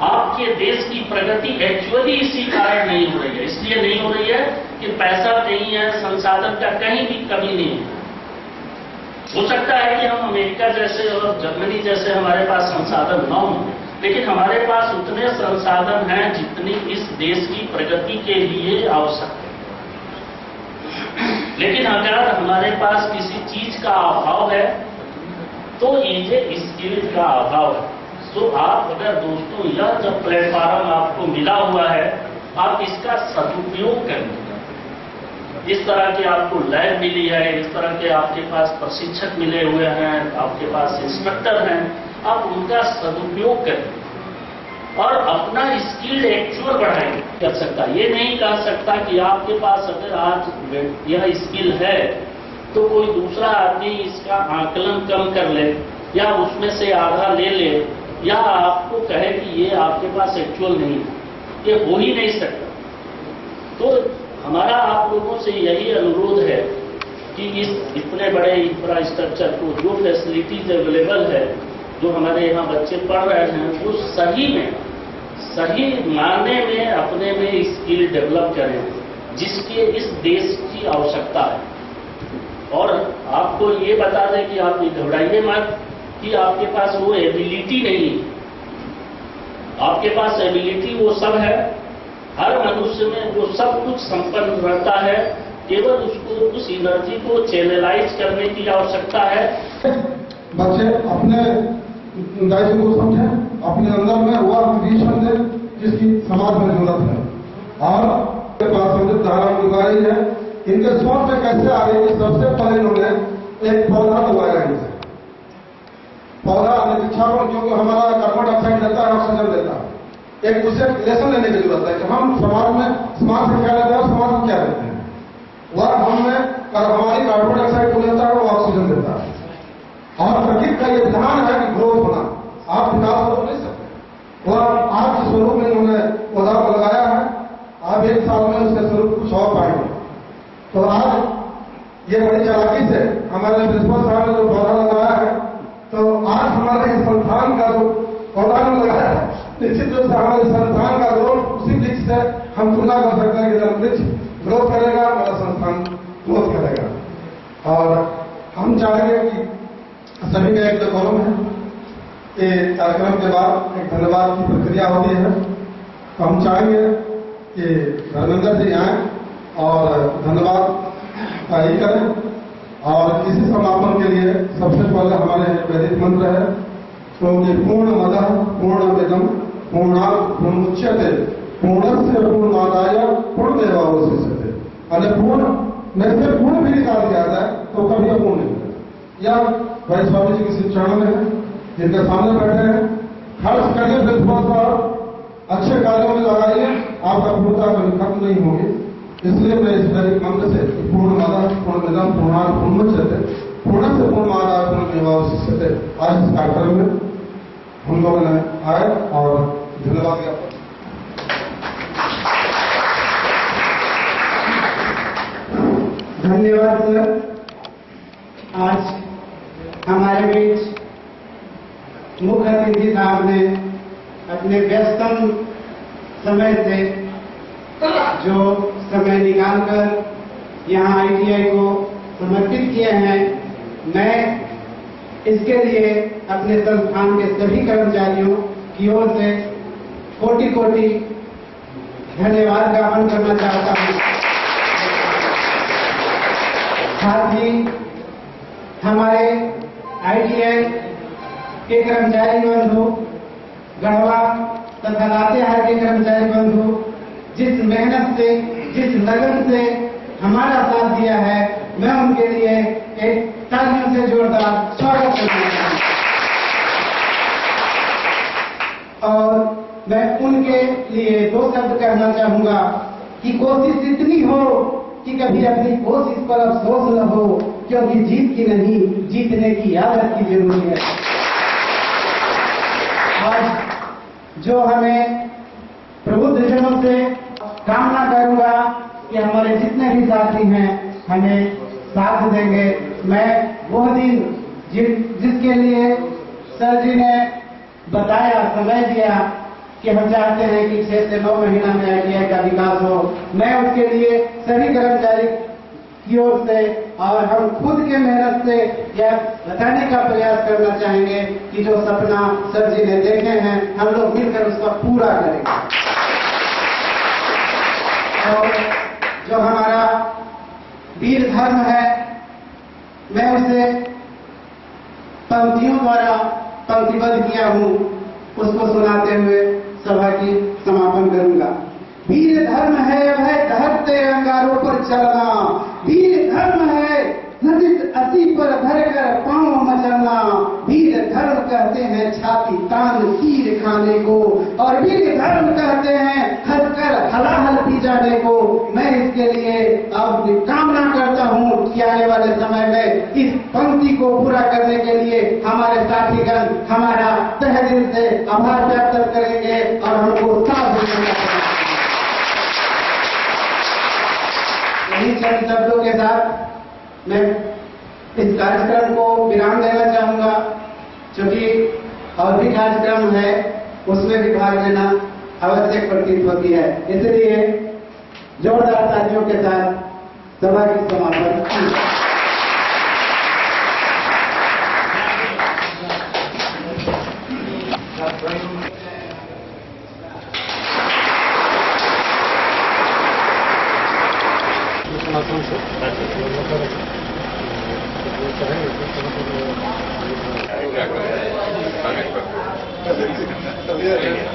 आपके देश की प्रगति एक्चुअली इसी कारण नहीं हो रही है। इसलिए नहीं हो रही है कि पैसा नहीं है, संसाधन का कहीं भी कमी नहीं है। हो सकता है कि हम अमेरिका जैसे और जर्मनी जैसे हमारे पास संसाधन न हो, लेकिन हमारे पास उतने संसाधन हैं जितनी इस देश की प्रगति के लिए आवश्यक है। लेकिन अगर हमारे पास किसी चीज का अभाव है तो ये स्किल का अभाव है। तो आप अगर दोस्तों यह जब प्लेटफॉर्म आपको मिला हुआ है, आप इसका सदुपयोग करें। इस तरह की आपको लैब मिली है, इस तरह के आपके पास प्रशिक्षक मिले हुए हैं, आपके पास इंस्ट्रक्टर हैं, आप उनका सदुपयोग करें और अपना स्किल एक्चुअल बढ़ाएं। कर सकता ये नहीं कह सकता कि आपके पास अगर आज यह स्किल है तो कोई दूसरा आदमी इसका आकलन कम कर ले या उसमें से आधा ले ले या आपको कहे कि ये आपके पास एक्चुअल नहीं है, ये हो ही नहीं सकता। तो हमारा आप लोगों से यही अनुरोध है कि इस इतने बड़े इंफ्रास्ट्रक्चर को, जो फैसिलिटीज अवेलेबल है, जो हमारे यहाँ बच्चे पढ़ रहे हैं, वो सही मायने में अपने में स्किल डेवलप करें जिसके इस देश की आवश्यकता है। और आपको ये बता दें कि आप घबराइए मत कि आपके पास वो एबिलिटी नहीं है। आपके पास एबिलिटी वो सब है, हर मनुष्य में वो सब कुछ संपन्न रहता है, केवल उसको उस एनर्जी को चैनलाइज करने की आवश्यकता है। बच्चे अपने दायित्व को समझें, अपने अंदर में वह विजन दें जिसकी समाज में जरूरत है। और संबंधित धारा निभाई है, इनके सोच में कैसे आ रही है। सबसे पहले इन्होंने एक पौधा लगाया है। पौधा वृक्षारोपण, क्योंकि हमारा कार्बन डाइऑक्साइड देता है, ऑक्सीजन देता है। एक दूसरे रिलेशन लेने की जरूरत है कि हम समाज से क्या लेते हैं और समाज में क्या लेते हैं। वह हमें हमारी कार्बन डाइऑक्साइड को लेता है, वो ऑक्सीजन देता है। और प्रकृति का ये विधान है कि ग्रोथ होना, आप विकास हो नहीं सकते। वह आज के स्वरूप में उन्होंने पौधा को लगाया है, आप एक साल में उसके स्वरूप कुछ और पाएंगे। तो आज ये बड़ी चालाकी से हमारे प्रिंसिपल साहब ने जो पौधा लगाया है, तो आज हमारे संस्थान का जो पौधा लगाया है, निश्चित रूप से हमारे संस्थान का ग्रोथ उसी वृक्ष से हम तुलना कर सकते हैं कि जब वृक्ष ग्रोथ करेगा हमारा संस्थान ग्रोथ करेगा। और हम चाहेंगे कि सभी का एक डेकोरम है कि कार्यक्रम के बाद एक धन्यवाद की प्रक्रिया होती है। तो हम चाहेंगे कि धर्मेंद्र जी आए और धन्यवाद जारी करें। और इसी समापन के लिए सबसे पहले हमारे वैदिक मंत्र है, क्योंकि पूर्ण मदः पूर्णमिदं पूर्णात् पूर्णमुच्यते पूर्णस्य पूर्णमादाय पूर्णमेवावशिष्यते। अगर पूर्ण में से पूर्ण भी निकाल दिया जाए तो कभी अपूर्ण नहीं। यह भाई स्वामी जी के चरणों में है, जिनके सामने बैठे हैं। खर्च करिए प्रिंसिपल साहब, अच्छे कार्यों में लगाइए, आपका पूर्णता कभी खत्म नहीं होगी। इसलिए मैं इस वैदिक मंत्र से पूर्ण मदः पूर्णमिदं पूर्णात् पूर्णमुच्यते पूर्णस्य पूर्णमादाय पूर्णमेवावशिष्यते आज इस कार्यक्रम में हम लोगों ने आए और धन्यवाद दिया। धन्यवाद सर। आज हमारे बीच मुख्य अतिथि साहब ने अपने व्यस्तम समय से जो समय निकालकर यहाँ आईटीआई को समर्पित किए हैं, मैं इसके लिए अपने संस्थान के सभी कर्मचारियों की ओर से कोटि-कोटि धन्यवाद ज्ञापन करना चाहता हूँ। साथ ही हमारे आईटीआई के कर्मचारी बंधु, गढ़वा तथा लातेहार के कर्मचारी बंधु जिस मेहनत से, जिस लगन से हमारा साथ दिया है, मैं उनके लिए एक तालियों से जोरदार स्वागत करना चाहूँ। और मैं उनके लिए दो शब्द कहना चाहूंगा कि कोशिश इतनी हो कि कभी अपनी कोशिश पर अफसोस न हो, क्योंकि जीत की नहीं, जीतने की आदत की जरूरी है। आज जो हमें प्रबुद्धजनों से कामना करूंगा कि हमारे जितने भी साथी हैं हमें साथ देंगे। मैं वह दिन जिसके लिए सर जी ने बताया, समय दिया कि हम चाहते हैं कि 6 से 9 महीना में आईटीआई का विकास हो, मैं उसके लिए सभी कर्मचारी की ओर से और हम खुद के मेहनत से यह बताने का प्रयास करना चाहेंगे कि जो सपना सर जी ने देखे हैं, हम लोग मिलकर उसका पूरा करेंगे। और जो हमारा वीर धर्म है, मैं उसे पंक्तियों द्वारा पंक्तिबद्ध किया हूँ उसको सुनाते हुए सभा की समापन करूंगा। वीर धर्म है वह धरते अंगारों पर चलना, वीर धर्म है ललित असी पर धरकर पांव मचलना, वीर धर्म कहते हैं छाती तान तीर खाने को, और वीर धर्म कहते हैं हंसकर हलाहल पी जाने को। मैं इसके लिए अब कामना करता हूं कि आने वाले समय में इस पंक्ति को पूरा करने के लिए हमारे साथीगण हमारा तहे दिल से आभार व्यक्त करेंगे और हमको साथ देंगे। यही चंद शब्दों के साथ मैं इस कार्यक्रम को विराम देना चाहूंगा, क्योंकि और भी कार्यक्रम है उसमें भी भाग लेना आवश्यक प्रतीत होती है। इसलिए जोरदार तालियों के साथ सभा की समापन।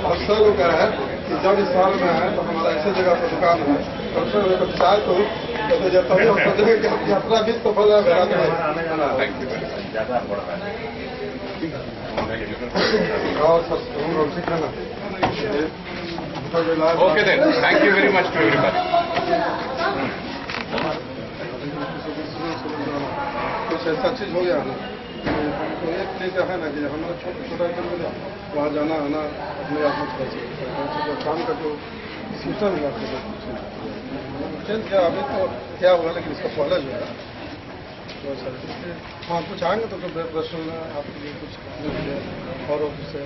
अफसर लोग का है कि जब इस साल में है तो हमारा ऐसे जगह पर दुकान है, अफसर चाहे तो जब तभी हम सोचेंगे कि हम यात्रा भी सफल है। और okay then, thank you very much to everybody. कुछ ऐसा चीज हो गया ना तो एक चीज है ना कि हमारा छोटा छोटा वहाँ जाना आना अपने आप में कर सकते काम का जो सिस्टम है चेंज किया। अभी तो क्या हुआ लेकिन इसका पहले जो है तो सर हाँ कुछ आएंगे तो प्रश्न आपके लिए कुछ और से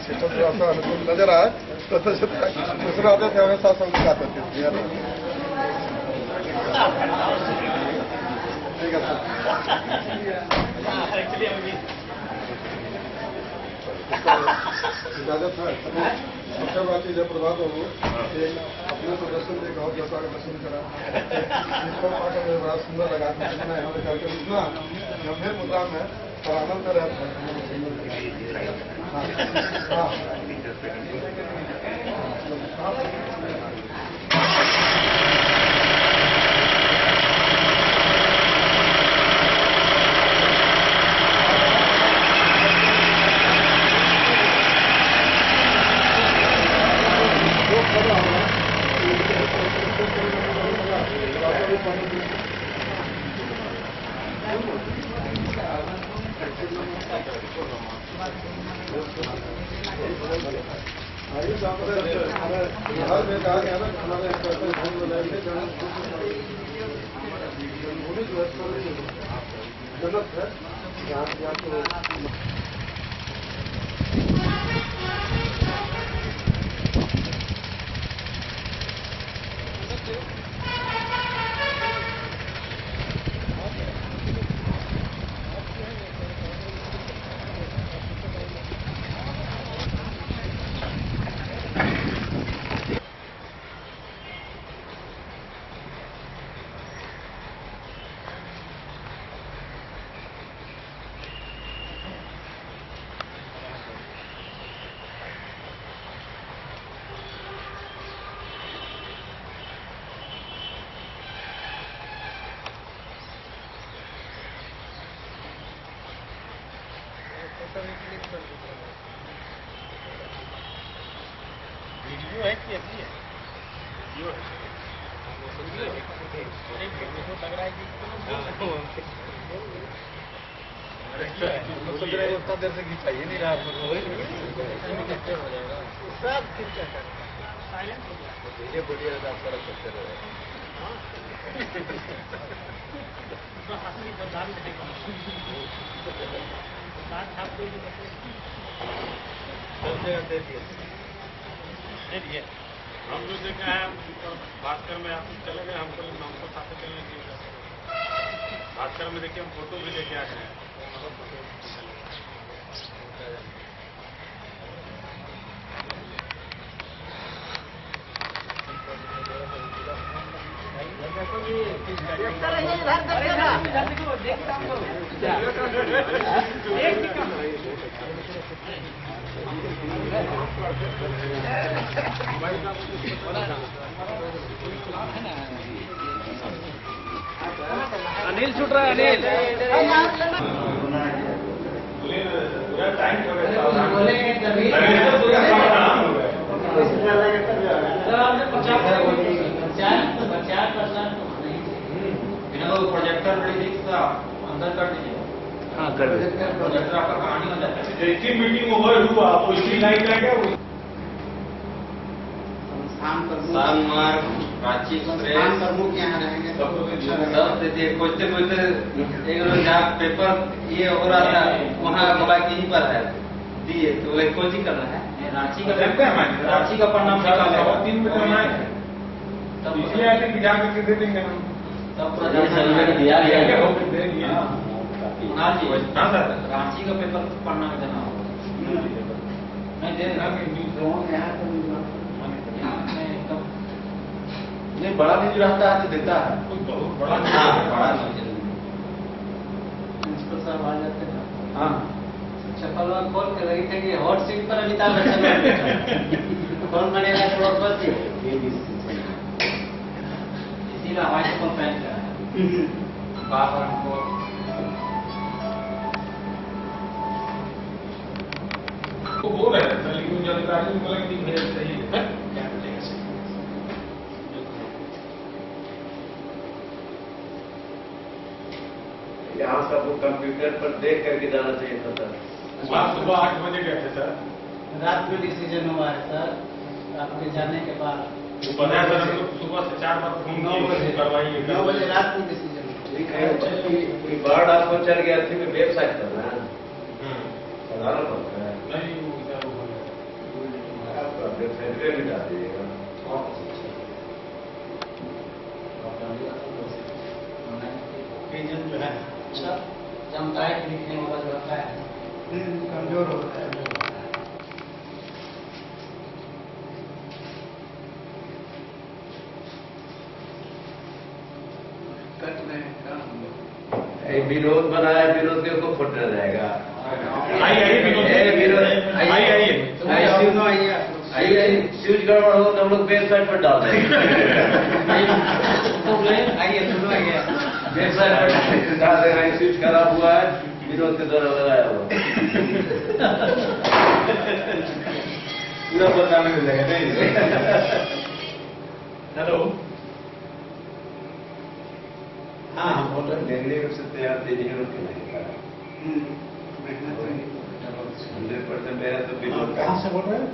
सिस्टम जो आता है नजर आए तो दूसरा आते थे हमें साथ सब आते थे। ठीक है सर। इजाजत है सबसे बात जब प्रभात हो अपने तो दर्शन देगा और जैसा का दर्शन करा मुझे बड़ा सुंदर लगा कार्यक्रम इतना गंभीर मुद्दा में और आनंद कर वीडियो है कि अभी है वीडियो लग रहा है कि उतना देर से खिंचाइए नहीं रहा धीरे बढ़िया आप तरफ करते रहे हम जो देखे हैं भास्कर में आप चले गए हमको साथ चलने के लिए भास्कर में देखिए हम फोटो भी लेके आ गए हैं। अनिल छूट रहा है अनिल। प्रोजेक्टर अंदर कर दीजिए। हाँ कर दीजिए। प्रोजेक्टर आपका कहानी हो जाता है। जैसी मीटिंग ओवर हुआ तो इसी लाइन का क्या हुआ? संस्थान मार्ग रांची एक्सप्रेस प्रमुख यहाँ रहेंगे सब देखिए खोजते खोजते एक रोज जहाँ पेपर ये हो रहा था वहाँ बोला कि यहीं पर है दिए तो बोले कोचिंग करना है रांची का परिणाम निकाल 3 मीटर में तब इसलिए आते कि जाकर के दे देंगे हम। तब सर्टिफिकेट दिया गया है। दे दिए। हाँ जी रांची का पेपर पढ़ना देना होगा नहीं दे नहीं बड़ा न्यूज रहता है तो देता है। बहुत बड़ा बड़ा प्रिंसिपल साहब आ जाते हैं। हाँ चप्पल खोल के लगी थे कि हॉट सीट पर अमिताभ बच्चन कौन बनेगा करोड़पति इसीलिए हमारे चप्पल पहन के आया बार बार हमको वो बोल रहे थे लेकिन जब अधिकारी ने बोला कि नहीं सही है यहाँ सबको कंप्यूटर पर देख करके जाना चाहिए था सर। आज सुबह 8 बजे गए थे सर। रात में डिसीजन हुआ है सर आपके जाने के बाद वो बताया सर हमको सुबह से 4 बार फोन किए करवाइए 9 बजे रात में डिसीजन कोई बर्ड आपको चल गया थी मैं वेबसाइट करना है साधारण होता है नहीं वो इधर हो आपका वेबसाइट पे भी डाल दीजिएगा। रीजन जो है अच्छा जनता है लिखने वाला जो होता है कमजोर होता है विरोध बनाया विरोध के को फुट जाएगा। आइए स्विच गड़बड़ हो तो हम लोग वेबसाइट पर डाल देंगे। वेबसाइट पर डाल देना स्विच खराब हुआ है विरोध के द्वारा लगाया हुआ पूरा बताने मिल जाएगा नहीं। हेलो हाँ हम बोल रहे हैं डेंगू से तैयार तेजी में रोक नहीं 100% मेहनत तो विरोध कहाँ से बोल रहे हैं?